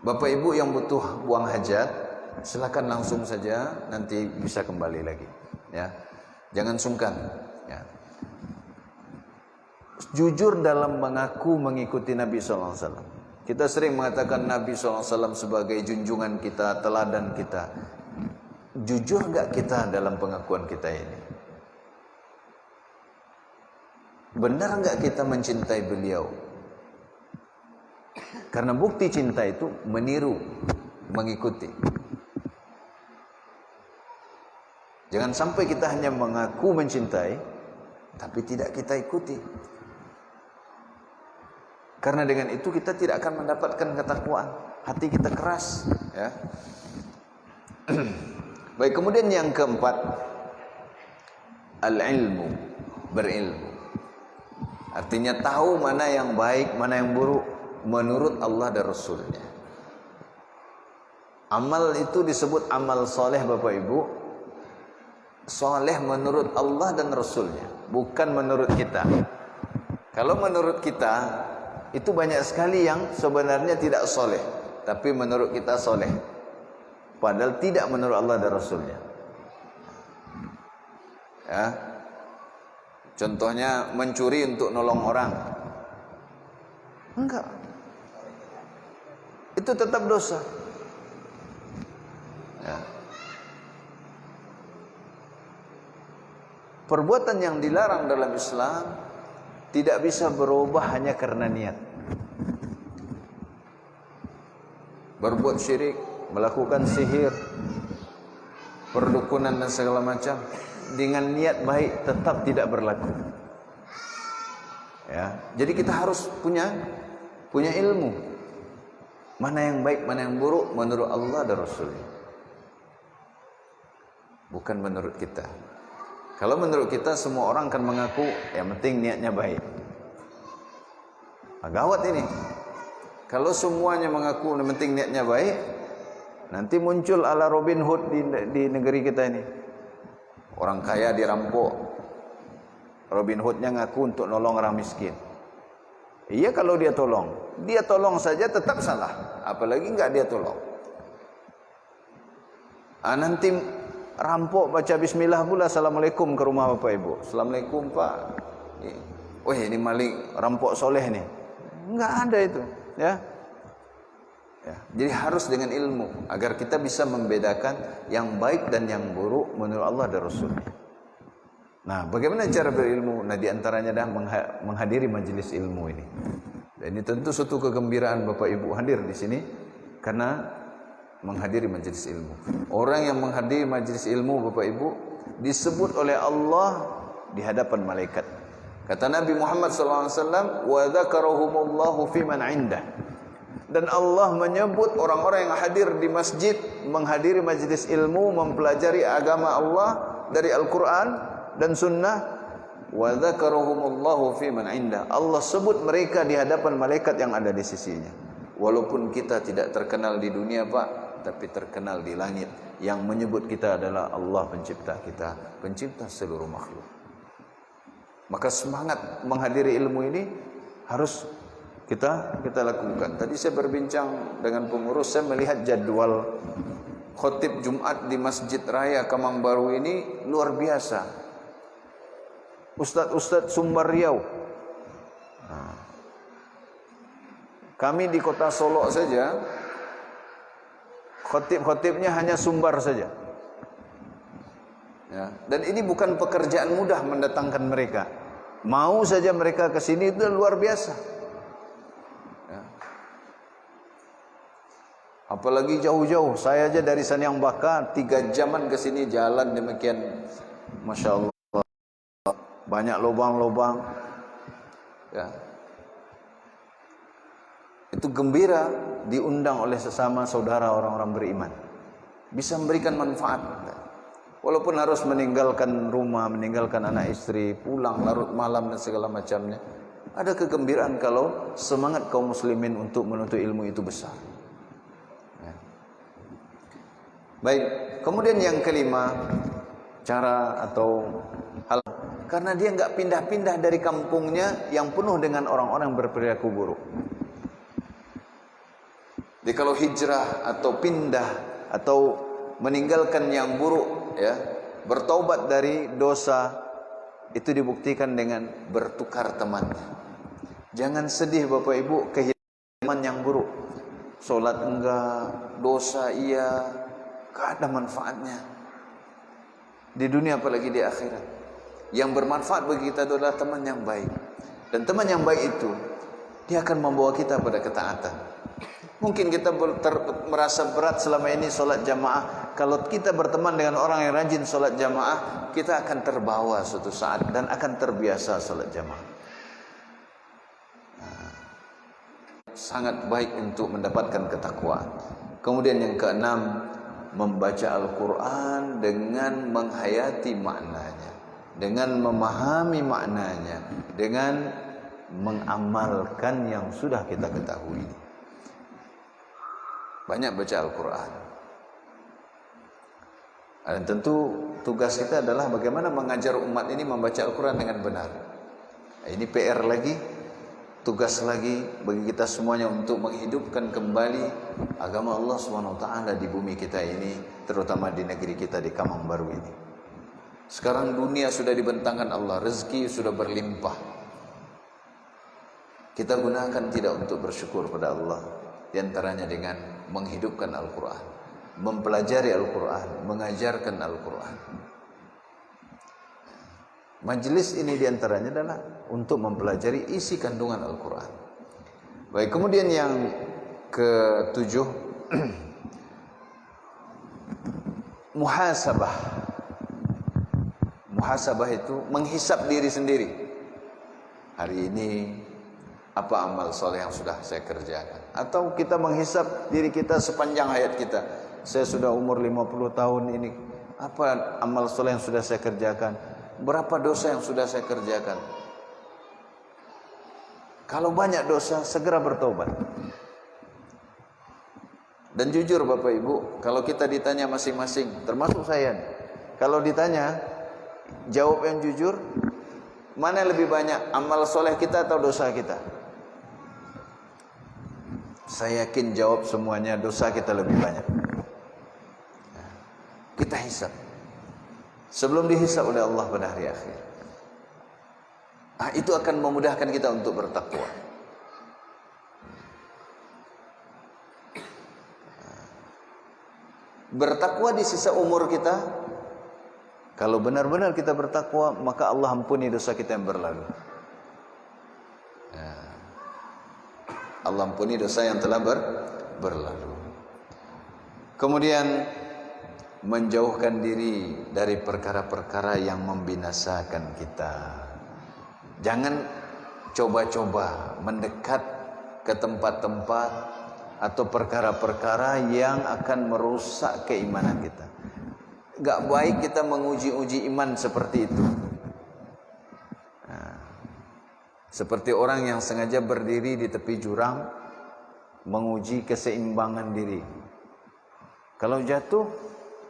Bapak Ibu yang butuh buang hajat, silakan langsung saja, nanti bisa kembali lagi. Ya, jangan sungkan. Ya. Jujur dalam mengaku mengikuti Nabi SAW. Kita sering mengatakan Nabi SAW sebagai junjungan kita, teladan kita. Jujur enggak kita dalam pengakuan kita ini? Benar enggak kita mencintai beliau? Karena bukti cinta itu meniru, mengikuti. Jangan sampai kita hanya mengaku mencintai, tapi tidak kita ikuti. Karena dengan itu kita tidak akan mendapatkan ketakwaan. Hati kita keras. Ya. Baik, kemudian yang keempat, al-ilmu, berilmu. Artinya tahu mana yang baik, mana yang buruk menurut Allah dan Rasulnya. Amal itu disebut amal soleh, Bapak Ibu. Soleh menurut Allah dan Rasulnya, bukan menurut kita. Kalau menurut kita, itu banyak sekali yang sebenarnya tidak soleh, tapi menurut kita soleh, padahal tidak menurut Allah dan Rasulnya. Ya. Contohnya mencuri untuk nolong orang, enggak, itu tetap dosa. Ya. Perbuatan yang dilarang dalam Islam tidak bisa berubah hanya karena niat. Berbuat syirik, melakukan sihir, perdukunan dan segala macam, dengan niat baik tetap tidak berlaku. Ya, jadi kita harus punya ilmu. Mana yang baik, mana yang buruk menurut Allah dan Rasulnya, bukan menurut kita. Kalau menurut kita, semua orang akan mengaku yang penting niatnya baik. Gawat ini. Kalau semuanya mengaku yang penting niatnya baik, nanti muncul ala Robin Hood di negeri kita ini. Orang kaya dirampok, Robin Hoodnya ngaku untuk nolong orang miskin. Iya, kalau dia tolong saja tetap salah, apalagi enggak dia tolong. Nanti rampok baca bismillah pula, assalamualaikum ke rumah Bapak Ibu. Assalamualaikum Pak. Oh ini maling rampok soleh nih. Enggak ada itu, ya. Ya, jadi harus dengan ilmu agar kita bisa membedakan yang baik dan yang buruk menurut Allah dan Rasulnya. Nah, bagaimana cara berilmu? Nah, diantaranya adalah menghadiri majelis ilmu ini. Dan ini tentu suatu kegembiraan Bapak Ibu hadir di sini karena menghadiri majelis ilmu. Orang yang menghadiri majelis ilmu, Bapak Ibu, disebut oleh Allah di hadapan malaikat. Kata Nabi Muhammad SAW, wa dzakarahumullahu fi man 'indah. Dan Allah menyebut orang-orang yang hadir di masjid, menghadiri majelis ilmu, mempelajari agama Allah dari Al-Quran dan Sunnah. Wa dzakarahumullahu fi man 'indah. Allah sebut mereka di hadapan malaikat yang ada di sisinya. Walaupun kita tidak terkenal di dunia, Pak, tapi terkenal di langit. Yang menyebut kita adalah Allah pencipta kita, pencipta seluruh makhluk. Maka semangat menghadiri ilmu ini harus kita lakukan. Tadi saya berbincang dengan pengurus, saya melihat jadwal khotib Jumat di Masjid Raya Kemang Baru ini luar biasa. Ustadz Sumbar Riau. Kami di kota Solo saja, khotib-khotibnya hanya Sumbar saja. Ya, dan ini bukan pekerjaan mudah mendatangkan mereka. Mau saja mereka ke sini itu luar biasa. Ya. Apalagi jauh-jauh. Saya aja dari Sanyang Baka 3 jaman ke sini jalan demikian. Masya Allah. Banyak lubang-lubang. Ya. Itu gembira diundang oleh sesama saudara orang-orang beriman. Bisa memberikan manfaat. Walaupun harus meninggalkan rumah, meninggalkan anak istri, pulang larut malam dan segala macamnya. Ada kegembiraan kalau semangat kaum muslimin untuk menuntut ilmu itu besar. Ya. Baik, kemudian yang kelima, cara atau hal, karena dia enggak pindah-pindah dari kampungnya yang penuh dengan orang-orang berperilaku buruk. Jadi kalau hijrah atau pindah atau meninggalkan yang buruk, ya, bertaubat dari dosa, itu dibuktikan dengan bertukar temannya. Jangan sedih Bapak Ibu kehilangan teman yang buruk. Solat enggak, dosa iya, gak ada manfaatnya. Di dunia apalagi di akhirat. Yang bermanfaat bagi kita adalah teman yang baik. Dan teman yang baik itu, dia akan membawa kita pada ketaatan. Mungkin kita merasa berat selama ini solat jamaah. Kalau kita berteman dengan orang yang rajin solat jamaah, kita akan terbawa suatu saat dan akan terbiasa solat jamaah. Sangat baik untuk mendapatkan ketakwaan. Kemudian yang keenam, membaca Al-Quran dengan menghayati maknanya, dengan memahami maknanya, dengan mengamalkan yang sudah kita ketahui. Banyak baca Al-Quran. Dan tentu tugas kita adalah bagaimana mengajar umat ini membaca Al-Quran dengan benar. Ini PR lagi, tugas lagi bagi kita semuanya untuk menghidupkan kembali agama Allah SWT di bumi kita ini, terutama di negeri kita di Kamang Baru ini. Sekarang dunia sudah dibentangkan Allah, rezeki sudah berlimpah. Kita gunakan tidak untuk bersyukur pada Allah, di antaranya dengan menghidupkan Al-Quran, mempelajari Al-Quran, mengajarkan Al-Quran. Majelis ini diantaranya adalah untuk mempelajari isi kandungan Al-Quran. Baik, kemudian yang ketujuh, muhasabah. Muhasabah itu menghisap diri sendiri. Hari ini apa amal soleh yang sudah saya kerjakan? Atau kita menghisap diri kita sepanjang hayat kita. Saya sudah umur 50 tahun ini, apa amal soleh yang sudah saya kerjakan? Berapa dosa yang sudah saya kerjakan? Kalau banyak dosa, segera bertobat. Dan jujur Bapak Ibu, kalau kita ditanya masing-masing, termasuk saya, kalau ditanya, jawab yang jujur, mana yang lebih banyak, amal soleh kita atau dosa kita? Saya yakin jawab semuanya, dosa kita lebih banyak. Kita hisap sebelum dihisap oleh Allah pada hari akhir. Itu akan memudahkan kita untuk bertakwa. Bertakwa di sisa umur kita, kalau benar-benar kita bertakwa, maka Allah ampuni dosa kita yang berlalu. Allah ampuni dosa yang telah berlalu. Kemudian menjauhkan diri dari perkara-perkara yang membinasakan kita. Jangan coba-coba mendekat ke tempat-tempat atau perkara-perkara yang akan merusak keimanan kita. Gak baik kita menguji-uji iman seperti itu. Seperti orang yang sengaja berdiri di tepi jurang menguji keseimbangan diri. Kalau jatuh,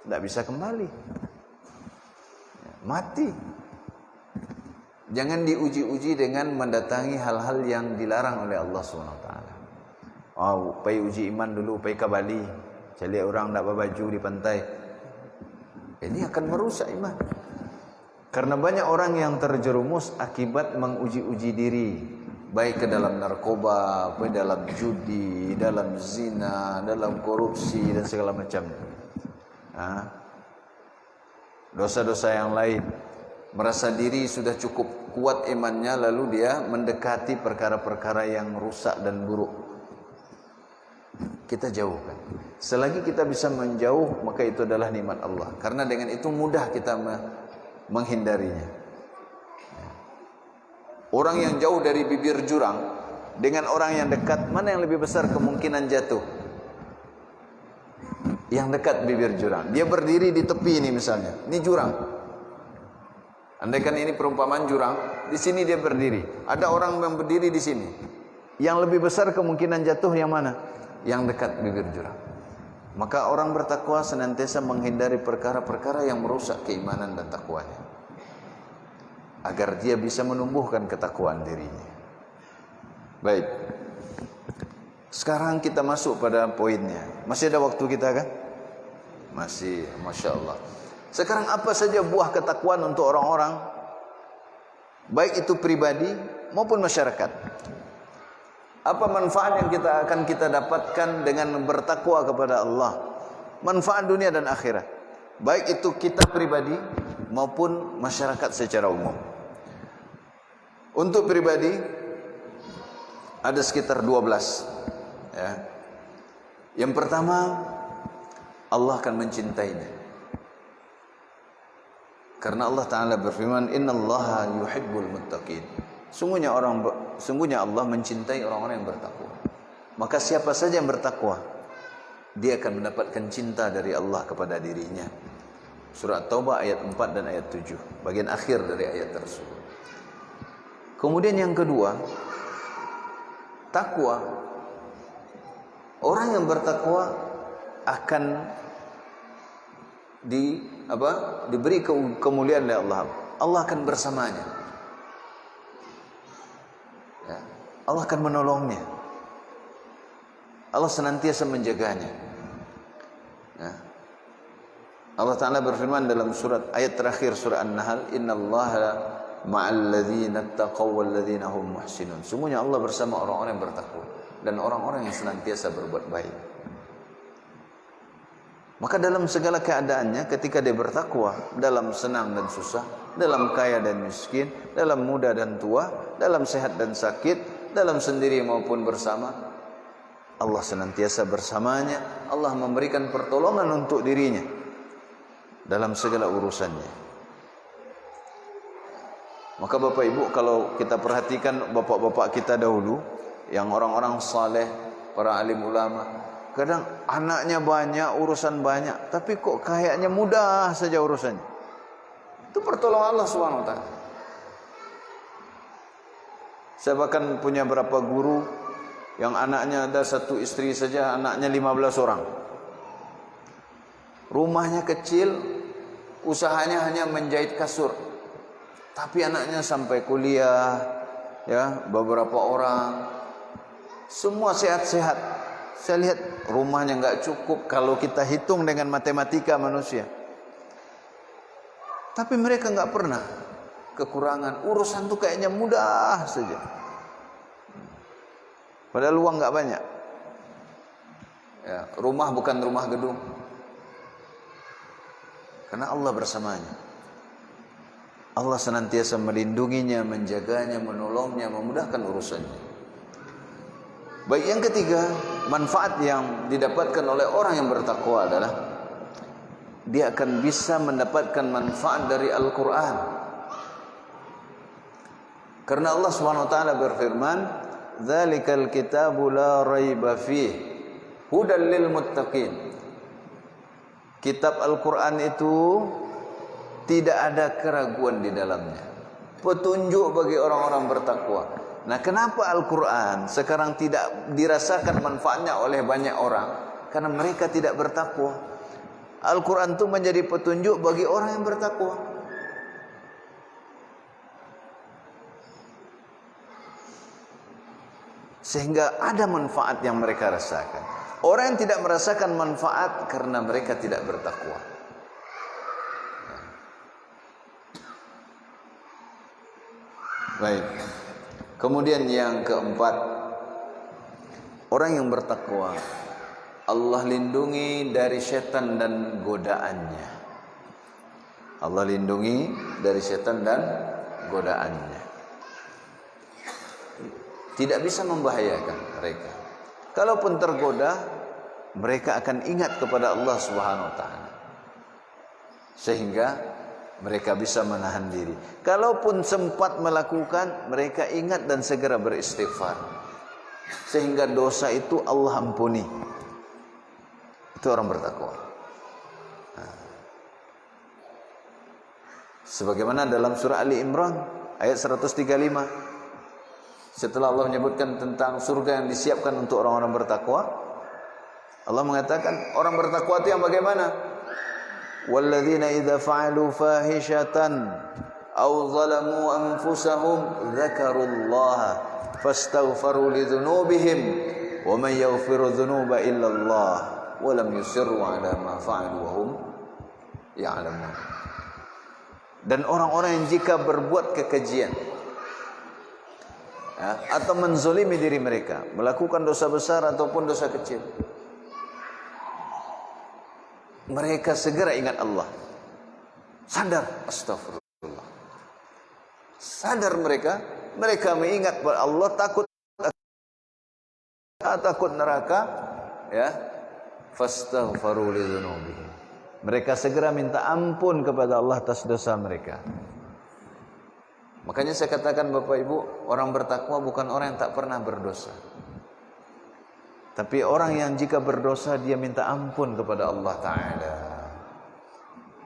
tidak bisa kembali, mati. Jangan diuji-uji dengan mendatangi hal-hal yang dilarang oleh Allah SWT. Pai uji iman dulu, pai ke Bali, cari orang tak berbaju di pantai. Ini akan merusak iman. Karena banyak orang yang terjerumus akibat menguji-uji diri, baik ke dalam narkoba, baik dalam judi, dalam zina, dalam korupsi dan segala macam. Dosa-dosa yang lain, merasa diri sudah cukup kuat imannya, lalu dia mendekati perkara-perkara yang rusak dan buruk. Kita jauhkan. Selagi kita bisa menjauh, maka itu adalah nikmat Allah. Karena dengan itu mudah kita menghindarinya. Orang yang jauh dari bibir jurang dengan orang yang dekat, mana yang lebih besar kemungkinan jatuh? Yang dekat bibir jurang. Dia berdiri di tepi ini misalnya. Ini jurang. Andaikan ini perumpamaan jurang, di sini dia berdiri. Ada orang yang berdiri di sini. Yang lebih besar kemungkinan jatuh yang mana? Yang dekat bibir jurang. Maka orang bertakwa senantiasa menghindari perkara-perkara yang merusak keimanan dan takwanya, agar dia bisa menumbuhkan ketakwaan dirinya. Baik. Sekarang kita masuk pada poinnya. Masih ada waktu kita kan? Masih, Masya Allah. Sekarang apa saja buah ketakwaan untuk orang-orang, baik itu pribadi maupun masyarakat? Apa manfaat yang kita dapatkan dengan bertakwa kepada Allah? Manfaat dunia dan akhirat, baik itu kita pribadi maupun masyarakat secara umum. Untuk pribadi ada sekitar 12. Ya. Yang pertama, Allah akan mencintainya. Karena Allah Ta'ala berfirman, Innallaha yuhibbul muttaqin. Sungguhnya Allah mencintai orang-orang yang bertakwa. Maka siapa saja yang bertakwa, dia akan mendapatkan cinta dari Allah kepada dirinya. Surat Taubah ayat 4 dan ayat 7, bagian akhir dari ayat tersebut. Kemudian yang kedua, takwa. Orang yang bertakwa akan diberi kemuliaan oleh Allah. Allah akan bersamanya. Ya. Allah akan menolongnya. Allah senantiasa menjaganya. Ya. Allah Ta'ala berfirman dalam ayat terakhir surah An-Nahl, Innallaha ma'al ladzina taqaw wal ladzina hum muhsinun. Sungguhnya Allah bersama orang-orang yang bertakwa dan orang-orang yang senantiasa berbuat baik. Maka dalam segala keadaannya, ketika dia bertakwa, dalam senang dan susah, dalam kaya dan miskin, dalam muda dan tua, dalam sehat dan sakit, dalam sendiri maupun bersama, Allah senantiasa bersamanya. Allah memberikan pertolongan untuk dirinya dalam segala urusannya. Maka Bapak Ibu, kalau kita perhatikan bapak-bapak kita dahulu, yang orang-orang saleh, para alim ulama, kadang anaknya banyak, urusan banyak, tapi kok kayaknya mudah saja urusannya. Itu pertolongan Allah SWT. Saya bahkan punya berapa guru yang anaknya ada satu istri saja, anaknya 15 orang. Rumahnya kecil, usahanya hanya menjahit kasur. Tapi anaknya sampai kuliah, ya, beberapa orang, semua sehat-sehat. Saya lihat rumahnya enggak cukup kalau kita hitung dengan matematika manusia. Tapi mereka enggak pernah kekurangan. Urusan tuh kayaknya mudah saja. Padahal uang enggak banyak. Ya, rumah bukan rumah gedung. Karena Allah bersamanya. Allah senantiasa melindunginya, menjaganya, menolongnya, memudahkan urusannya. Baik, yang ketiga, manfaat yang didapatkan oleh orang yang bertakwa adalah dia akan bisa mendapatkan manfaat dari Al-Quran. Karena Allah SWT berfirman, Dzalikal kitabu la raiba fih, hudal lil muttaqin. Kitab Al-Quran itu tidak ada keraguan di dalamnya, petunjuk bagi orang-orang bertakwa. Nah, kenapa Al-Quran sekarang tidak dirasakan manfaatnya oleh banyak orang? Karena mereka tidak bertakwa. Al-Quran itu menjadi petunjuk bagi orang yang bertakwa. Sehingga ada manfaat yang mereka rasakan. Orang yang tidak merasakan manfaat karena mereka tidak bertakwa. Baik. Kemudian yang keempat, orang yang bertakwa Allah lindungi dari setan dan godaannya. Allah lindungi dari setan dan godaannya. Tidak bisa membahayakan mereka. Kalaupun tergoda, mereka akan ingat kepada Allah Subhanahu wa taala. Sehingga mereka bisa menahan diri. Kalaupun sempat melakukan, mereka ingat dan segera beristighfar. Sehingga dosa itu Allah ampuni. Itu orang bertakwa. Sebagaimana dalam surah Ali Imran ayat 135. Setelah Allah menyebutkan tentang surga yang disiapkan untuk orang-orang bertakwa, Allah mengatakan orang bertakwa itu yang bagaimana? Walladzina idza fa'alu fahishatan aw zalamu anfusahum dzakarullaha fastaghfaru lidzunubihim wa man yaghfiru dzunuba illa Allah wa lam yusirru ala ma fa'alu wa hum ya'lamun. Dan orang-orang yang jika berbuat kekejian atau menzolimi diri mereka, melakukan dosa besar ataupun dosa kecil, mereka segera ingat Allah, sadar, astagfirullah, sadar mereka mengingat bahwa Allah, takut neraka, ya, fastaghfaru lidzunubihim. Mereka segera minta ampun kepada Allah atas dosa mereka. Makanya saya katakan Bapak Ibu, orang bertakwa bukan orang yang tak pernah berdosa. Tapi orang yang jika berdosa dia minta ampun kepada Allah Ta'ala.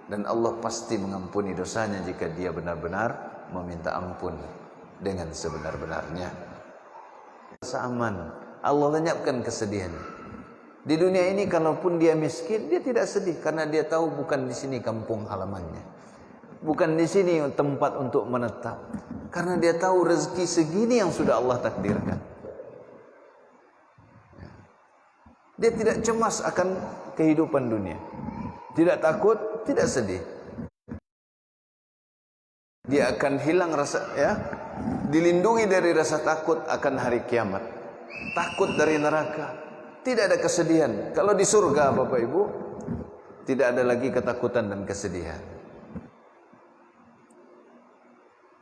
Dan Allah pasti mengampuni dosanya jika dia benar-benar meminta ampun dengan sebenar-benarnya. Rasa aman, Allah lenyapkan kesedihan. Di dunia ini kalaupun dia miskin, dia tidak sedih karena dia tahu bukan di sini kampung halamannya. Bukan di sini tempat untuk menetap. Karena dia tahu rezeki segini yang sudah Allah takdirkan. Dia tidak cemas akan kehidupan dunia. Tidak takut, tidak sedih. Dia akan hilang rasa, ya, dilindungi dari rasa takut akan hari kiamat. Takut dari neraka. Tidak ada kesedihan. Kalau di surga Bapak Ibu, tidak ada lagi ketakutan dan kesedihan.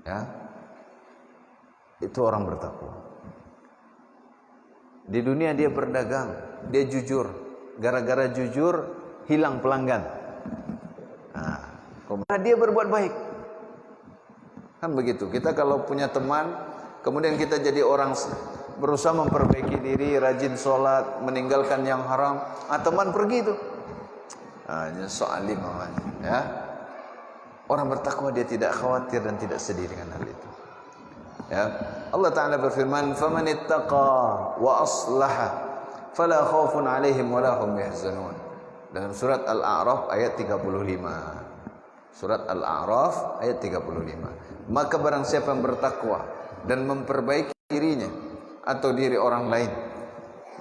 Ya, itu orang bertakwa. Di dunia dia berdagang, dia jujur. Gara-gara jujur hilang pelanggan. Nah, dia berbuat baik. Kan begitu. Kita kalau punya teman, kemudian kita jadi orang berusaha memperbaiki diri, rajin sholat, meninggalkan yang haram. Teman pergi itu. Nyesok alim namanya. Ya. Orang bertakwa dia tidak khawatir dan tidak sedih dengan hal itu. Ya. Allah Ta'ala berfirman, "Faman ittaqa wa aslaha fala khaufun 'alaihim wa la hum yahzanun." Dalam surat Al-A'raf ayat 35. Surat Al-A'raf ayat 35. Maka barang siapa yang bertakwa dan memperbaiki dirinya atau diri orang lain,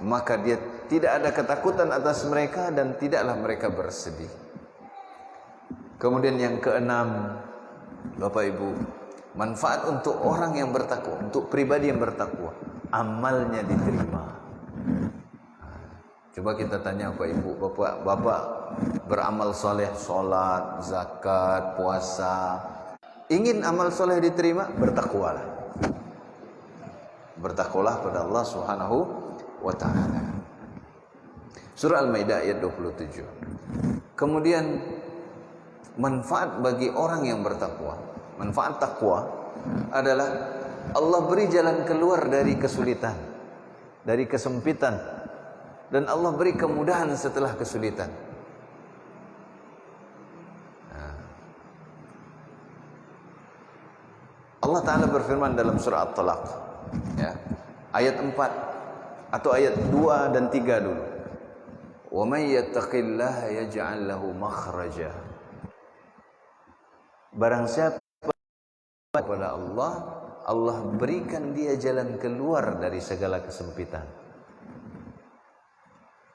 maka dia tidak ada ketakutan atas mereka dan tidaklah mereka bersedih. Kemudian yang keenam, Bapak Ibu, manfaat untuk orang yang bertakwa, untuk pribadi yang bertakwa, amalnya diterima. Coba kita tanya Bapak Ibu, Bapak beramal soleh, sholat, zakat, puasa, ingin amal soleh diterima, bertakwalah. Bertakwalah pada Allah Subhanahu wa ta'ala. Surah Al-Maidah ayat 27. Kemudian manfaat bagi orang yang bertakwa, manfaat takwa adalah Allah beri jalan keluar dari kesulitan, dari kesempitan, dan Allah beri kemudahan setelah kesulitan. Allah Ta'ala berfirman dalam surah At-Talaq, ya, ayat 4 atau ayat 2 dan 3 dulu. "Wa may yattaqillaha yaj'al lahu makhraja." Barang siapa kepada Allah, Allah berikan dia jalan keluar dari segala kesempitan.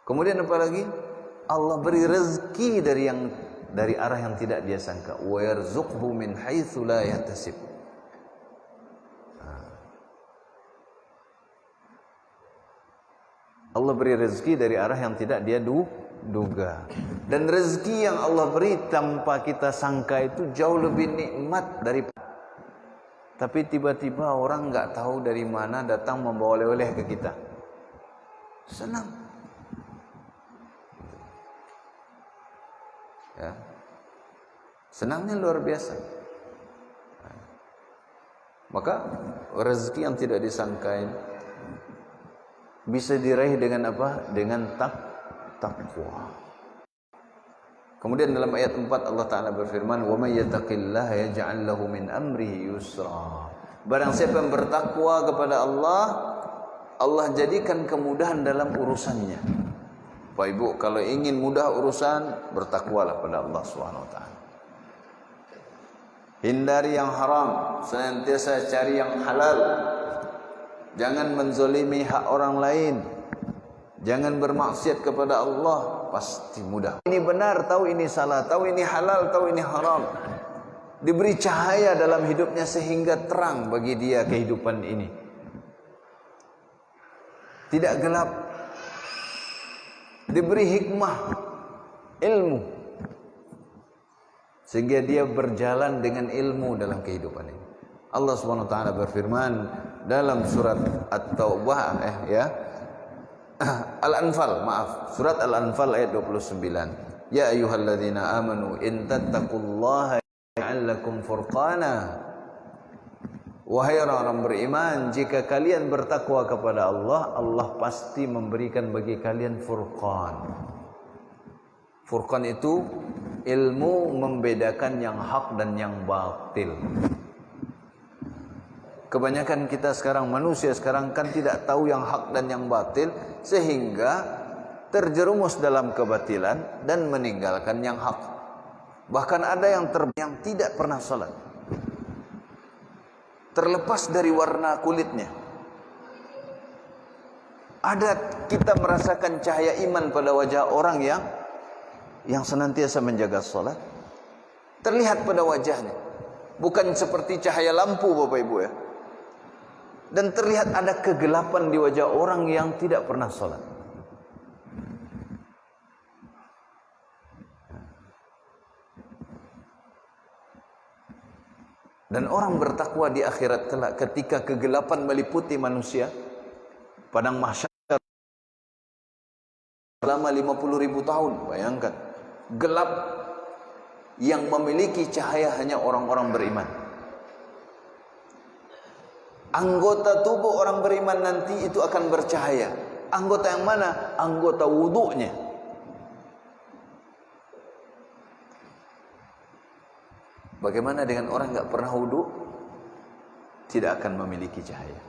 Kemudian apa lagi? Allah beri rezeki dari arah yang tidak dia sangka. Wa yarzuqhu min haitsu la yahtasib. Allah beri rezeki dari arah yang tidak dia duga. Dan rezeki yang Allah beri tanpa kita sangka itu jauh lebih nikmat dari. Tapi tiba-tiba orang nggak tahu dari mana datang membawa oleh-oleh ke kita. Senang. Ya. Senangnya luar biasa. Maka rezeki yang tidak disangkain bisa diraih dengan apa? Dengan takwa. Kemudian dalam ayat 4 Allah Ta'ala berfirman, "Wa may yattaqillaha yaj'al lahu min amrihi yusra." Barang siapa yang bertakwa kepada Allah, Allah jadikan kemudahan dalam urusannya. Bapak Ibu, kalau ingin mudah urusan, bertakwalah pada Allah Subhanahu wa taala. Hindari yang haram, senantiasa cari yang halal. Jangan menzolimi hak orang lain. Jangan bermaksiat kepada Allah, pasti mudah. Ini benar, tahu ini salah, tahu ini halal, tahu ini haram. Diberi cahaya dalam hidupnya sehingga terang bagi dia kehidupan ini. Tidak gelap. Diberi hikmah, ilmu. Sehingga dia berjalan dengan ilmu dalam kehidupan ini. Allah Subhanahu wa taala berfirman dalam surat At-Taubah Al-Anfal, surat Al-Anfal ayat 29. Ya ayyuhalladzina amanu in tattaqullaha yaj'al lakum furqana. Wahai orang-orang beriman, jika kalian bertakwa kepada Allah, Allah pasti memberikan bagi kalian furqan. Furqan itu ilmu membedakan yang hak dan yang batil. Kebanyakan kita sekarang, manusia sekarang kan tidak tahu yang hak dan yang batil, sehingga terjerumus dalam kebatilan dan meninggalkan yang hak. Bahkan ada yang tidak pernah salat, terlepas dari warna kulitnya. Ada kita merasakan cahaya iman pada wajah orang yang senantiasa menjaga salat, terlihat pada wajahnya, bukan seperti cahaya lampu Bapak Ibu ya. Dan terlihat ada kegelapan di wajah orang yang tidak pernah sholat. Dan orang bertakwa di akhirat kelak ketika kegelapan meliputi manusia, padang mahsyar selama 50.000 tahun, bayangkan. Gelap yang memiliki cahaya hanya orang-orang beriman. Anggota tubuh orang beriman nanti itu akan bercahaya. Anggota yang mana? Anggota wudunya. Bagaimana dengan orang nggak pernah wudu? Tidak akan memiliki cahaya.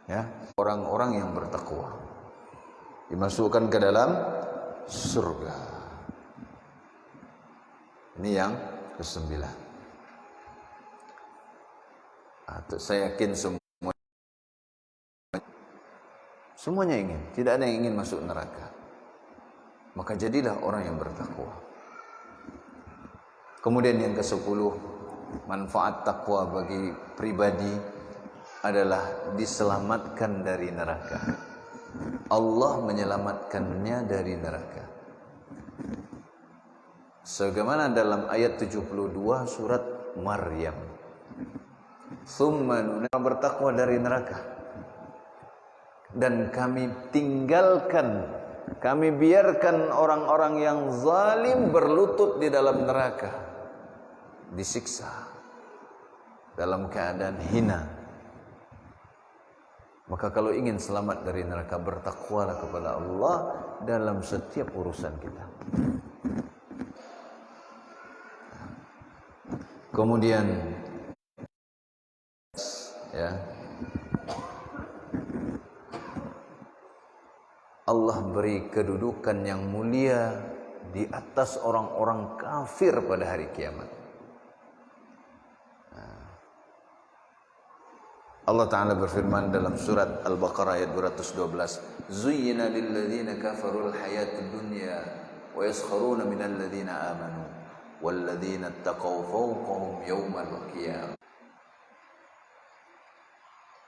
Ya, orang-orang yang bertakwa dimasukkan ke dalam surga. Ini yang ke-9. Saya yakin semuanya ingin, tidak ada yang ingin masuk neraka. Maka jadilah orang yang bertakwa. Kemudian yang ke-10, manfaat takwa bagi pribadi adalah diselamatkan dari neraka. Allah menyelamatkannya dari neraka. Sebagaimana dalam ayat 72 surat Maryam. Summa bertakwa dari neraka, dan kami tinggalkan, kami biarkan orang-orang yang zalim berlutut di dalam neraka, disiksa dalam keadaan hina. Maka kalau ingin selamat dari neraka, bertakwalah kepada Allah dalam setiap urusan kita. Kemudian ya, Allah beri kedudukan yang mulia di atas orang-orang kafir pada hari kiamat. Allah Ta'ala berfirman dalam surat Al-Baqarah ayat 212, Zuyyina lilladzina kafarul hayatud dunya wa yaskharuna minal ladzina amanu wal ladzina attaqaw fawqahum yawmal qiyamah.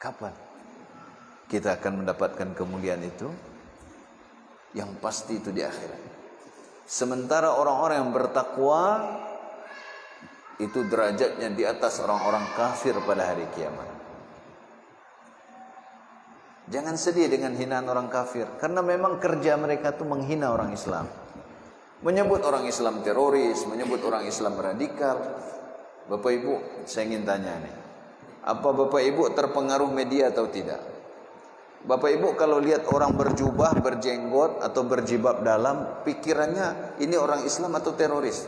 Kapan? kita akan mendapatkan kemuliaan itu? Yang pasti itu di akhirat. Sementara orang-orang yang bertakwa itu derajatnya di atas orang-orang kafir pada hari kiamat. Jangan sedih dengan hinaan orang kafir, karena memang kerja mereka itu menghina orang Islam. Menyebut orang Islam teroris, menyebut orang Islam radikal. Bapak Ibu, saya ingin tanya nih, apa Bapak Ibu terpengaruh media atau tidak? Bapak Ibu kalau lihat orang berjubah, berjenggot atau berjilbab dalam, pikirannya ini orang Islam atau teroris?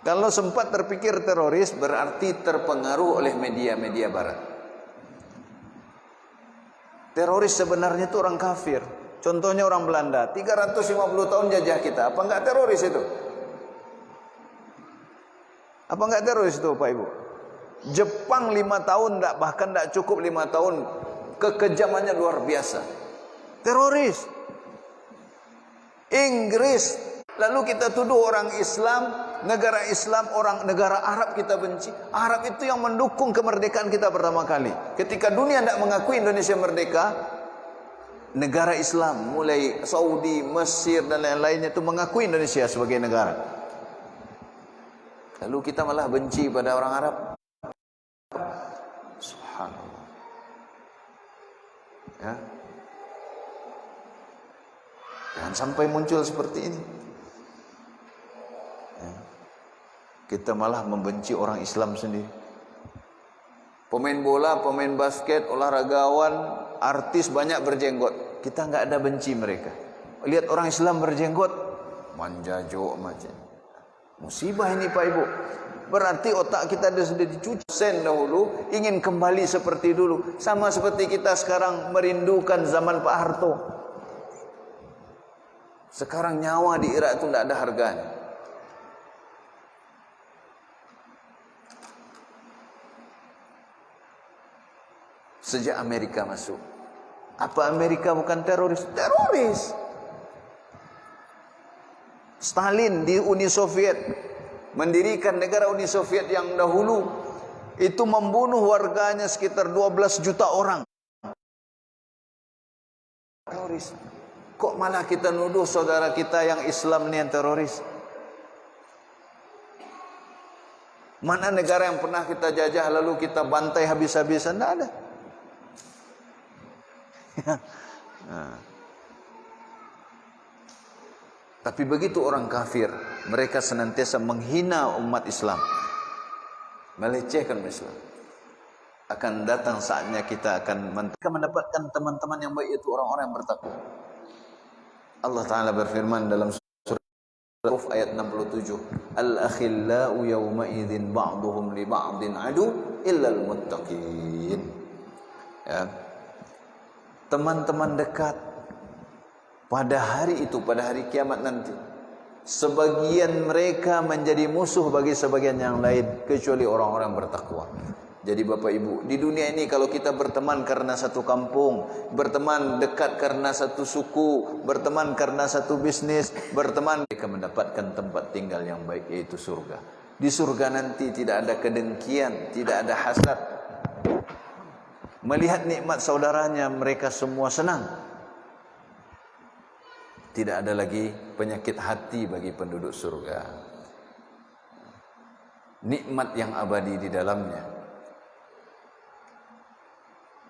Kalau sempat terpikir teroris, berarti terpengaruh oleh media-media barat. Teroris sebenarnya itu orang kafir. Contohnya orang Belanda, 350 tahun jajah kita. Apa enggak teroris itu? Apa enggak teroris itu Pak Ibu? Jepang 5 tahun, bahkan enggak cukup 5 tahun. Kekejamannya luar biasa. Teroris. Inggris. Lalu kita tuduh orang Islam, negara Islam, orang negara Arab kita benci. Arab itu yang mendukung kemerdekaan kita pertama kali. Ketika dunia tidak mengakui Indonesia merdeka, negara Islam mulai Saudi, Mesir dan lain-lainnya itu mengakui Indonesia sebagai negara. Lalu kita malah benci pada orang Arab. Subhanallah. Ya. Jangan sampai muncul seperti ini. Ya. Kita malah membenci orang Islam sendiri. Pemain bola, pemain basket, olahragawan, artis banyak berjenggot. Kita nggak ada benci mereka. Lihat orang Islam berjenggot, manjajo macam. Musibah ini Pak Ibu. Berarti otak kita sudah dicuci sen dahulu, ingin kembali seperti dulu. Sama seperti kita sekarang merindukan zaman Pak Harto. Sekarang nyawa di Irak itu tidak ada harganya. Sejak Amerika masuk. Apa Amerika bukan teroris? Teroris. Stalin di Uni Soviet mendirikan negara Uni Soviet yang dahulu itu membunuh warganya sekitar 12 juta orang. Teroris. Kok malah kita nuduh saudara kita yang Islam ini yang teroris? Mana negara yang pernah kita jajah lalu kita bantai habis-habisan? Tidak ada. Nah. Tapi begitu orang kafir, mereka senantiasa menghina umat Islam, melecehkan Islam. Akan datang saatnya kita akan mendapatkan teman-teman yang baik, itu orang-orang yang bertakwa. Allah Ta'ala berfirman dalam surah Al-A'raf ayat 67, Al-akhillau yawma idzin ba'duhum li ba'din adu illal muttaqin. Ya. Teman-teman dekat pada hari itu, pada hari kiamat nanti, sebagian mereka menjadi musuh bagi sebagian yang lain, kecuali orang-orang bertakwa. Jadi Bapak Ibu, di dunia ini kalau kita berteman karena satu kampung, berteman dekat karena satu suku, berteman karena satu bisnis, berteman, mereka mendapatkan tempat tinggal yang baik, yaitu surga. Di surga nanti tidak ada kedengkian, tidak ada hasad. Melihat nikmat saudaranya, mereka semua senang. Tidak ada lagi penyakit hati bagi penduduk surga. Nikmat yang abadi di dalamnya.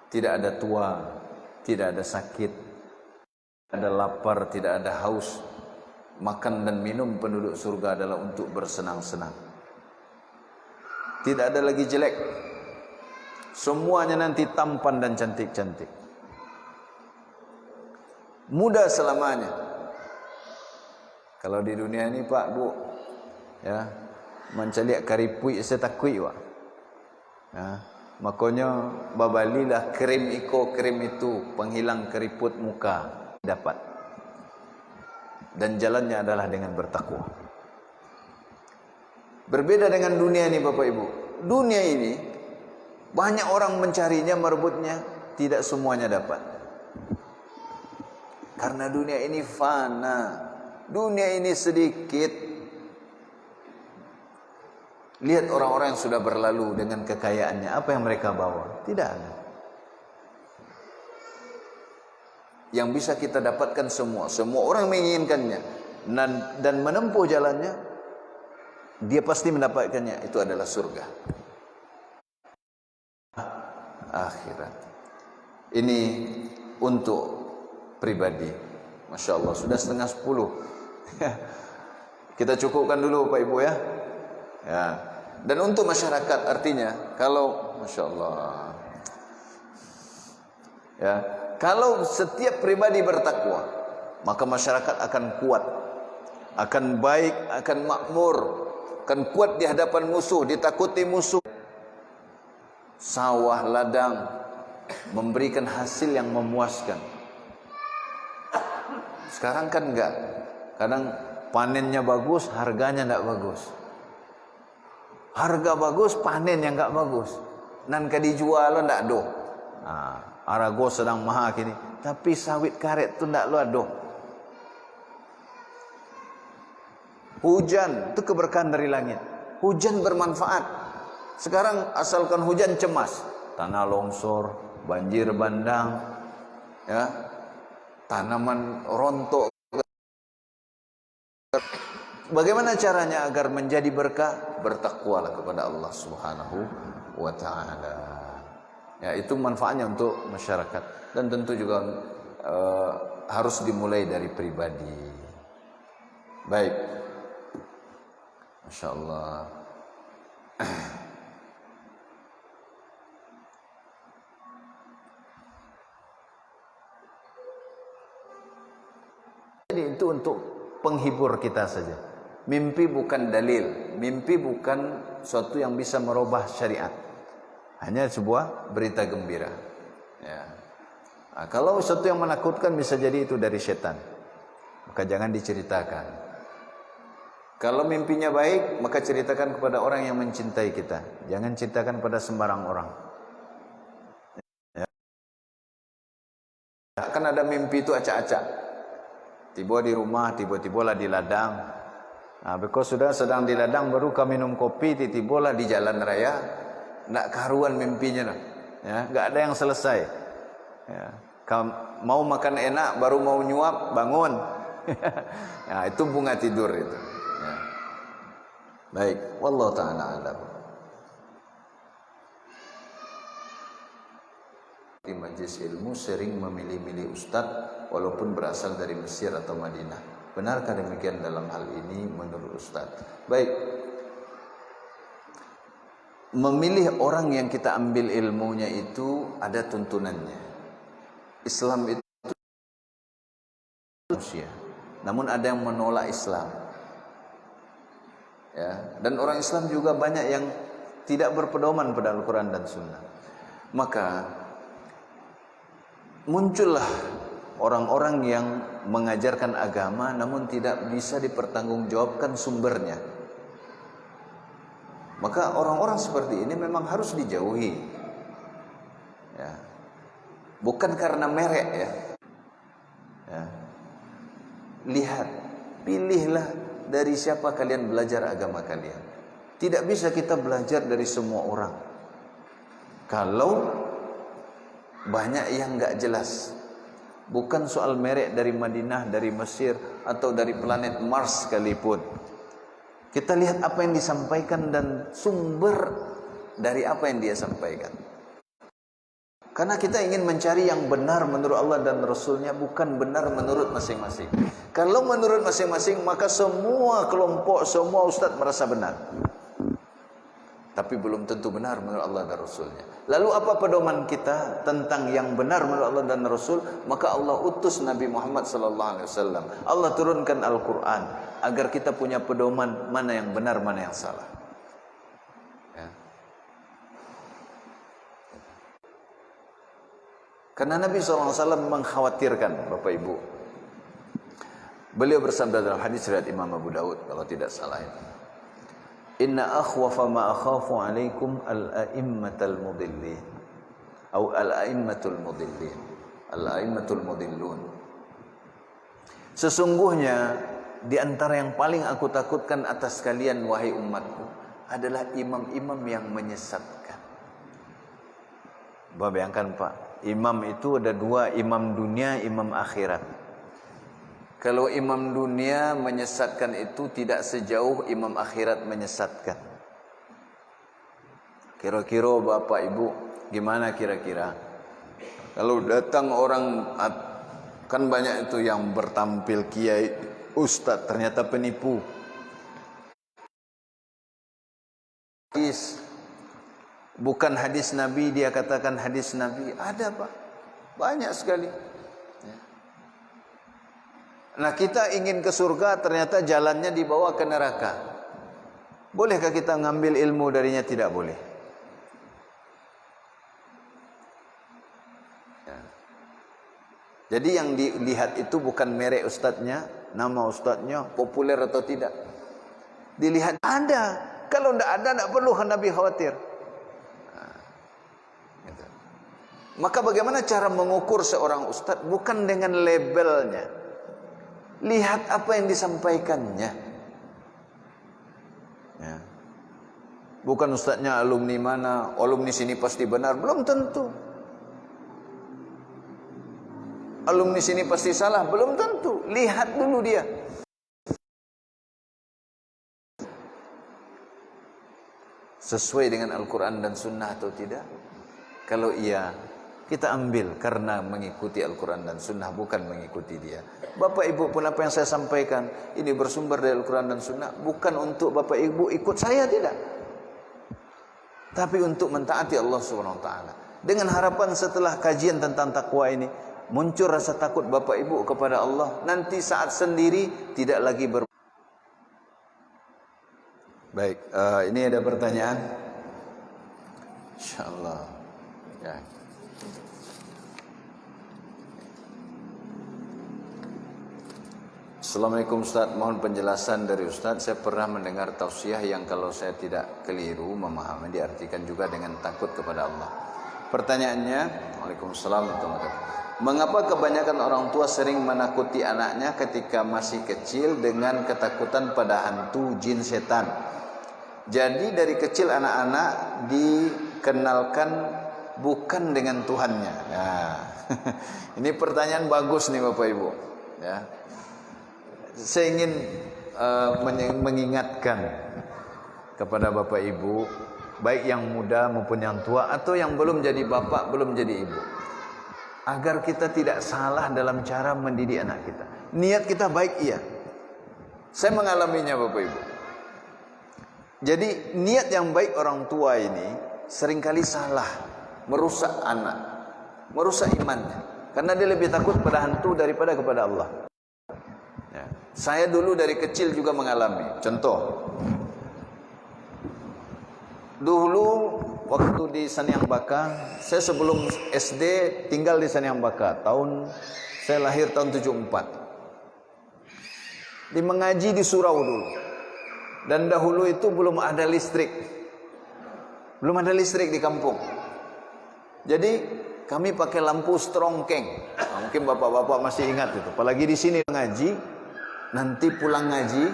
Tidak ada tua, tidak ada sakit, tidak ada lapar, tidak ada haus. Makan dan minum penduduk surga adalah untuk bersenang-senang. Tidak ada lagi jelek. Semuanya nanti tampan dan cantik-cantik. Muda selamanya. Kalau di dunia ini Pak, Bu, ya, mencari karipui setakui, Pak. Ya, makanya babalilah krim itu penghilang keriput muka dapat. Dan jalannya adalah dengan bertakwa. Berbeda dengan dunia ini Bapak Ibu. Dunia ini banyak orang mencarinya, merebutnya, tidak semuanya dapat. Karena dunia ini fana. Dunia ini sedikit. Lihat orang-orang yang sudah berlalu dengan kekayaannya, apa yang mereka bawa? Tidak ada. yang bisa kita dapatkan semua orang menginginkannya dan menempuh jalannya, dia pasti mendapatkannya, itu adalah surga akhirat. Ini untuk pribadi. Masya Allah, sudah 9:30. Kita cukupkan dulu Pak Ibu ya. Dan untuk masyarakat, artinya kalau Masya Allah ya, kalau setiap pribadi bertakwa, maka masyarakat akan kuat, akan baik, akan makmur, akan kuat di hadapan musuh, ditakuti musuh. Sawah ladang memberikan hasil yang memuaskan. Sekarang kan enggak. Kadang panennya bagus, harganya enggak bagus. Harga bagus, panen yang enggak bagus. Nan ka dijual ndak do. Arago sedang mahal kini, tapi sawit karet tu ndak lu ado. Hujan itu keberkahan dari langit. Hujan bermanfaat. Sekarang asalkan hujan cemas, tanah longsor, banjir bandang, ya, tanaman rontok. Bagaimana caranya agar menjadi berkah? Bertakwalah kepada Allah Subhanahu wa taala. Ya, itu manfaatnya untuk masyarakat, dan tentu juga harus dimulai dari pribadi. Baik. Masya Allah. Jadi itu untuk penghibur kita saja. Mimpi bukan dalil, mimpi bukan suatu yang bisa merubah syariat. Hanya sebuah berita gembira. Ya. Nah, kalau sesuatu yang menakutkan bisa jadi itu dari setan, maka jangan diceritakan. Kalau mimpinya baik, maka ceritakan kepada orang yang mencintai kita. Jangan ceritakan pada sembarang orang. Ya. Kan ada mimpi itu acak-acak. Tiba di rumah, tiba-tiba lah di ladang. Nah, because sudah sedang di ladang baru kami minum kopi, tiba-tiba lah di jalan raya. Nggak karuan mimpinya lah. Ya, nggak ada yang selesai. Ya. Mau makan enak, baru mau nyuap, bangun. Ya, itu bunga tidur itu. Ya. Baik, wallahu ta'ala alam. Di majelis ilmu sering memilih-milih ustadz walaupun berasal dari Mesir atau Madinah. Benarkah demikian dalam hal ini menurut ustadz? Baik. Memilih orang yang kita ambil ilmunya itu ada tuntunannya. Islam itu manusia, namun ada yang menolak Islam. Ya, dan orang Islam juga banyak yang tidak berpedoman pada Al-Quran dan Sunnah. Maka muncullah orang-orang yang mengajarkan agama namun tidak bisa dipertanggungjawabkan sumbernya. Maka orang-orang seperti ini memang harus dijauhi. Ya. Bukan karena merek ya. Ya. Lihat, pilihlah dari siapa kalian belajar agama kalian. Tidak bisa kita belajar dari semua orang. Kalau banyak yang enggak jelas. Bukan soal merek dari Madinah, dari Mesir, atau dari planet Mars sekalipun. Kita lihat apa yang disampaikan dan sumber dari apa yang dia sampaikan. Karena kita ingin mencari yang benar menurut Allah dan Rasulnya, bukan benar menurut masing-masing. Kalau menurut masing-masing, maka semua kelompok, semua ustadz merasa benar. Tapi belum tentu benar menurut Allah dan Rasulnya. Lalu apa pedoman kita tentang yang benar menurut Allah dan Rasul? Maka Allah utus Nabi Muhammad SAW. Allah turunkan Al-Quran agar kita punya pedoman mana yang benar, mana yang salah. Ya. Karena Nabi SAW mengkhawatirkan, Bapak Ibu. Beliau bersabda dalam hadis riwayat Imam Abu Daud kalau tidak salah itu. Inna akhwafa ma akhafu alaikum al-a'immatal mudillin atau al-a'immatul mudillin, al-a'immatul mudillun. Sesungguhnya di antara yang paling aku takutkan atas kalian wahai umatku adalah imam-imam yang menyesatkan. Bayangkan Pak, Imam itu ada dua, imam dunia, imam akhirat. Kalau imam dunia menyesatkan itu tidak sejauh imam akhirat menyesatkan. Kira-kira Bapak Ibu, gimana kira-kira? Kalau datang orang, kan banyak itu yang bertampil kiai, ustaz, ternyata penipu. Bukan hadis Nabi, dia katakan hadis Nabi. Ada Pak, banyak sekali. Nah kita ingin ke surga, ternyata jalannya dibawa ke neraka. Bolehkah kita ngambil ilmu darinya? Tidak boleh. Jadi yang dilihat itu bukan merek ustadznya, nama ustadznya, populer atau tidak. Dilihat ada. Kalau tidak ada, tidak perlu Nabi khawatir. Gitu. Maka bagaimana cara mengukur seorang ustadz? Bukan dengan labelnya. Lihat apa yang disampaikannya. Ya. Bukan ustadznya alumni mana, alumni sini pasti benar. Belum tentu. Alumni sini pasti salah, belum tentu. Lihat dulu dia. Sesuai dengan Al-Quran dan Sunnah atau tidak? Kalau iya, kita ambil karena mengikuti Al-Quran dan Sunnah, bukan mengikuti dia. Bapak Ibu pun apa yang saya sampaikan, ini bersumber dari Al-Quran dan Sunnah, bukan untuk Bapak Ibu ikut saya, tidak. Tapi untuk mentaati Allah SWT. Dengan harapan setelah kajian tentang takwa ini, muncul rasa takut Bapak Ibu kepada Allah. Nanti saat sendiri tidak lagi Baik, ini ada pertanyaan. InsyaAllah. Ya. Assalamualaikum Ustaz, mohon penjelasan dari Ustaz. Saya pernah mendengar tausiah yang kalau saya tidak keliru memahami diartikan juga dengan takut kepada Allah. Pertanyaannya, Waalaikumsalam warahmatullahi wabarakatuh. Mengapa kebanyakan orang tua sering menakuti anaknya ketika masih kecil dengan ketakutan pada hantu, jin, setan? Jadi dari kecil anak-anak dikenalkan bukan dengan Tuhannya. Nah, ini pertanyaan bagus nih Bapak Ibu. Ya. Saya ingin mengingatkan kepada Bapak Ibu, baik yang muda maupun yang tua, atau yang belum jadi bapak, belum jadi ibu, agar kita tidak salah dalam cara mendidik anak kita. Niat kita baik, iya. Saya mengalaminya Bapak Ibu. Jadi niat yang baik orang tua ini seringkali salah, merusak anak, merusak imannya. Karena dia lebih takut pada hantu daripada kepada Allah. Ya. Saya dulu dari kecil juga mengalami. Contoh, dulu waktu di Saniang Baka, saya sebelum SD tinggal di Saniang Baka. Saya lahir tahun 74. Di mengaji di surau dulu. Dan dahulu itu belum ada listrik. Belum ada listrik di kampung. Jadi kami pakai lampu strongkeng. Nah, mungkin bapak-bapak masih ingat itu. Apalagi di sini ngaji, nanti pulang ngaji,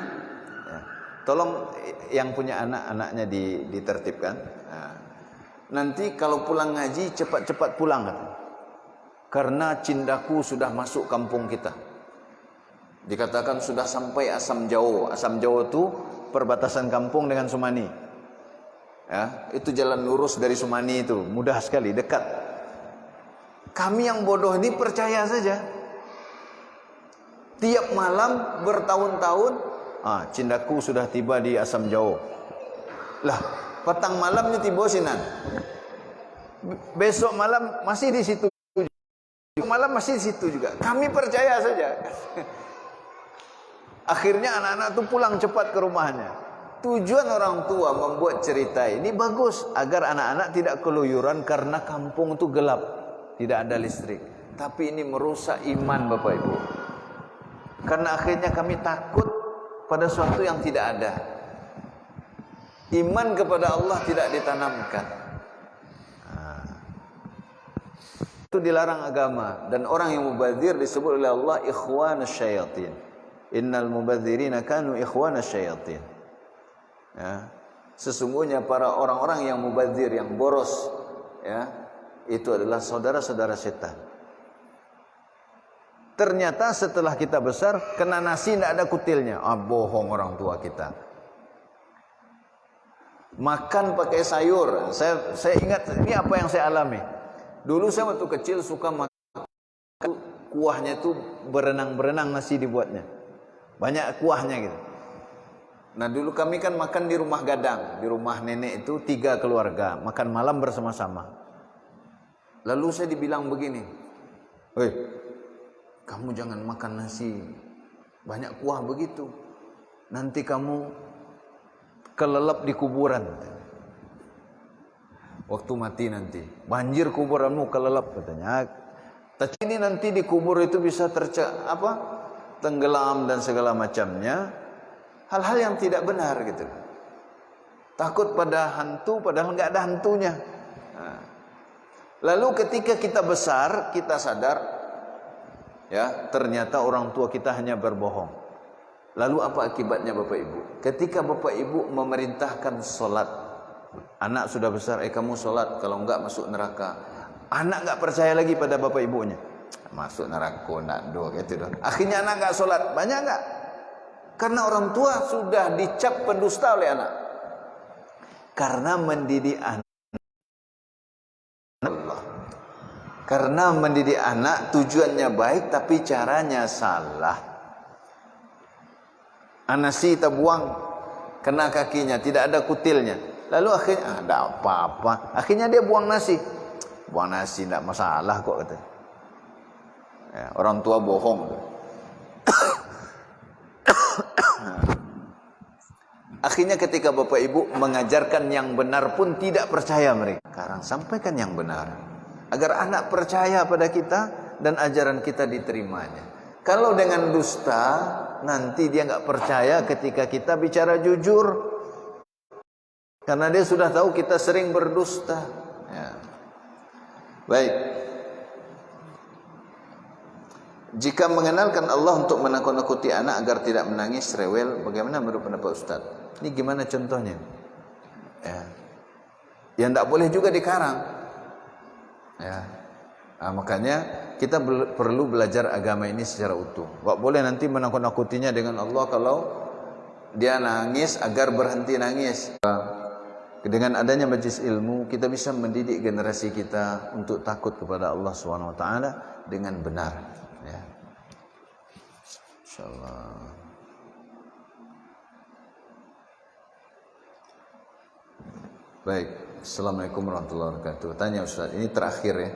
ya, tolong yang punya anak-anaknya ditertibkan. Nah, nanti kalau pulang ngaji cepat-cepat pulang kan? Karena cindaku sudah masuk kampung kita. Dikatakan sudah sampai Asam Jawa. Asam Jawa itu perbatasan kampung dengan Sumani. Ya, itu jalan lurus dari Sumani itu, mudah sekali, dekat. Kami yang bodoh ini percaya saja. Tiap malam bertahun-tahun, cindaku sudah tiba di Asam Jawa. Lah, petang malamnya tiba sinan. Besok malam masih di situ. Malam masih di situ juga. Kami percaya saja. Akhirnya anak-anak itu pulang cepat ke rumahnya. Tujuan orang tua membuat cerita ini bagus agar anak-anak tidak keluyuran karena kampung itu gelap, tidak ada listrik. Tapi ini merusak iman Bapak Ibu. Karena akhirnya kami takut pada sesuatu yang tidak ada. Iman kepada Allah tidak ditanamkan. Itu dilarang agama, dan orang yang mubadzir disebut oleh Allah ikhwanus syayatin. Innal mubadzirina kanu ikhwanus syayatin. Ya. Sesungguhnya para orang-orang yang mubadzir, yang boros, ya, itu adalah saudara-saudara setan. Ternyata setelah kita besar, kena nasi tidak ada kutilnya. Bohong orang tua kita. Makan pakai sayur. Saya ingat ini apa yang saya alami. Dulu saya waktu kecil suka makan kuahnya itu berenang-berenang nasi dibuatnya. Banyak kuahnya gitu. Nah dulu kami kan makan di rumah gadang. Di rumah nenek itu 3 keluarga. Makan malam bersama-sama. Lalu saya dibilang begini. Hei, kamu jangan makan nasi banyak kuah begitu. Nanti kamu kelelep di kuburan. Waktu mati nanti banjir kuburanmu, kelelep katanya. Tapi ini nanti di kubur itu bisa tenggelam dan segala macamnya. Hal-hal yang tidak benar gitu. Takut pada hantu padahal nggak ada hantunya. Nah. Lalu ketika kita besar, kita sadar, ya ternyata orang tua kita hanya berbohong. Lalu apa akibatnya Bapak Ibu? Ketika Bapak Ibu memerintahkan sholat, anak sudah besar, kamu sholat, kalau enggak masuk neraka. Anak enggak percaya lagi pada Bapak Ibunya. Masuk neraka, nak do, gitu dong. Akhirnya anak enggak sholat, banyak enggak? Karena orang tua sudah dicap pendusta oleh anak. Karena mendidik anak. Karena mendidik anak tujuannya baik tapi caranya salah. Nasi kita buang kena kakinya, tidak ada kutilnya. Lalu akhirnya ada apa-apa. Akhirnya dia buang nasi. Buang nasi tidak masalah kok kata. Ya, orang tua bohong. Akhirnya ketika Bapak Ibu mengajarkan yang benar pun tidak percaya mereka. Sekarang sampaikan yang benar agar anak percaya pada kita dan ajaran kita diterimanya. Kalau dengan dusta, nanti dia nggak percaya ketika kita bicara jujur, karena dia sudah tahu kita sering berdusta. Ya. Baik. Jika mengenalkan Allah untuk menakut-nakuti anak agar tidak menangis, rewel, bagaimana menurut pendapat Ustaz? Ini gimana contohnya? Ya. Yang tidak boleh juga dikarang. Ya. Nah, makanya kita perlu belajar agama ini secara utuh. Gak boleh nanti menakut-nakutinya dengan Allah kalau dia nangis agar berhenti nangis. Dengan adanya majlis ilmu, kita bisa mendidik generasi kita untuk takut kepada Allah SWT dengan benar. Ya. InsyaAllah. Baik. Assalamualaikum warahmatullahi wabarakatuh. Tanya Ustaz, ini terakhir ya.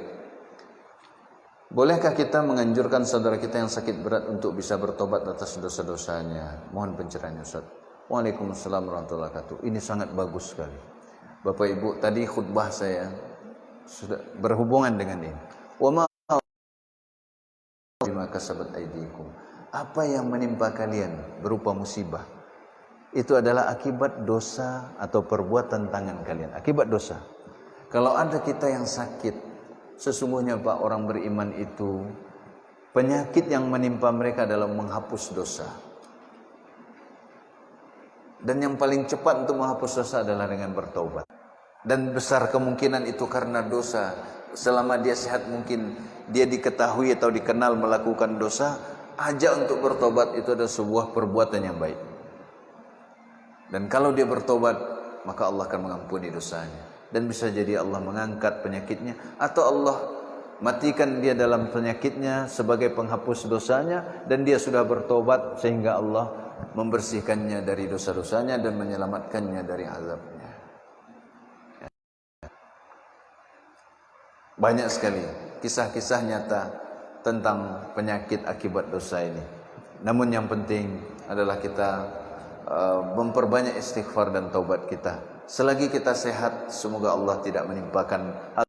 Bolehkah kita menganjurkan saudara kita yang sakit berat untuk bisa bertobat atas dosa-dosanya? Mohon pencerahan Ustaz. Waalaikumsalam warahmatullahi wabarakatuh. Ini sangat bagus sekali. Bapak Ibu, tadi khutbah saya sudah berhubungan dengan ini. Wa ma bima kasabat aydikum. Apa yang menimpa kalian berupa musibah, itu adalah akibat dosa atau perbuatan tangan kalian. Akibat dosa. Kalau ada kita yang sakit, sesungguhnya Pak, orang beriman itu penyakit yang menimpa mereka adalah menghapus dosa. Dan yang paling cepat untuk menghapus dosa adalah dengan bertaubat. Dan besar kemungkinan itu karena dosa. Selama dia sehat mungkin dia diketahui atau dikenal melakukan dosa, ajak untuk bertobat itu adalah sebuah perbuatan yang baik. Dan kalau dia bertobat, maka Allah akan mengampuni dosanya. Dan bisa jadi Allah mengangkat penyakitnya, atau Allah matikan dia dalam penyakitnya sebagai penghapus dosanya, dan dia sudah bertobat sehingga Allah membersihkannya dari dosa-dosanya dan menyelamatkannya dari azabnya. Banyak sekali kisah-kisah nyata tentang penyakit akibat dosa ini. Namun yang penting adalah kita memperbanyak istighfar dan taubat kita. Selagi kita sehat, semoga Allah tidak menimpakan hal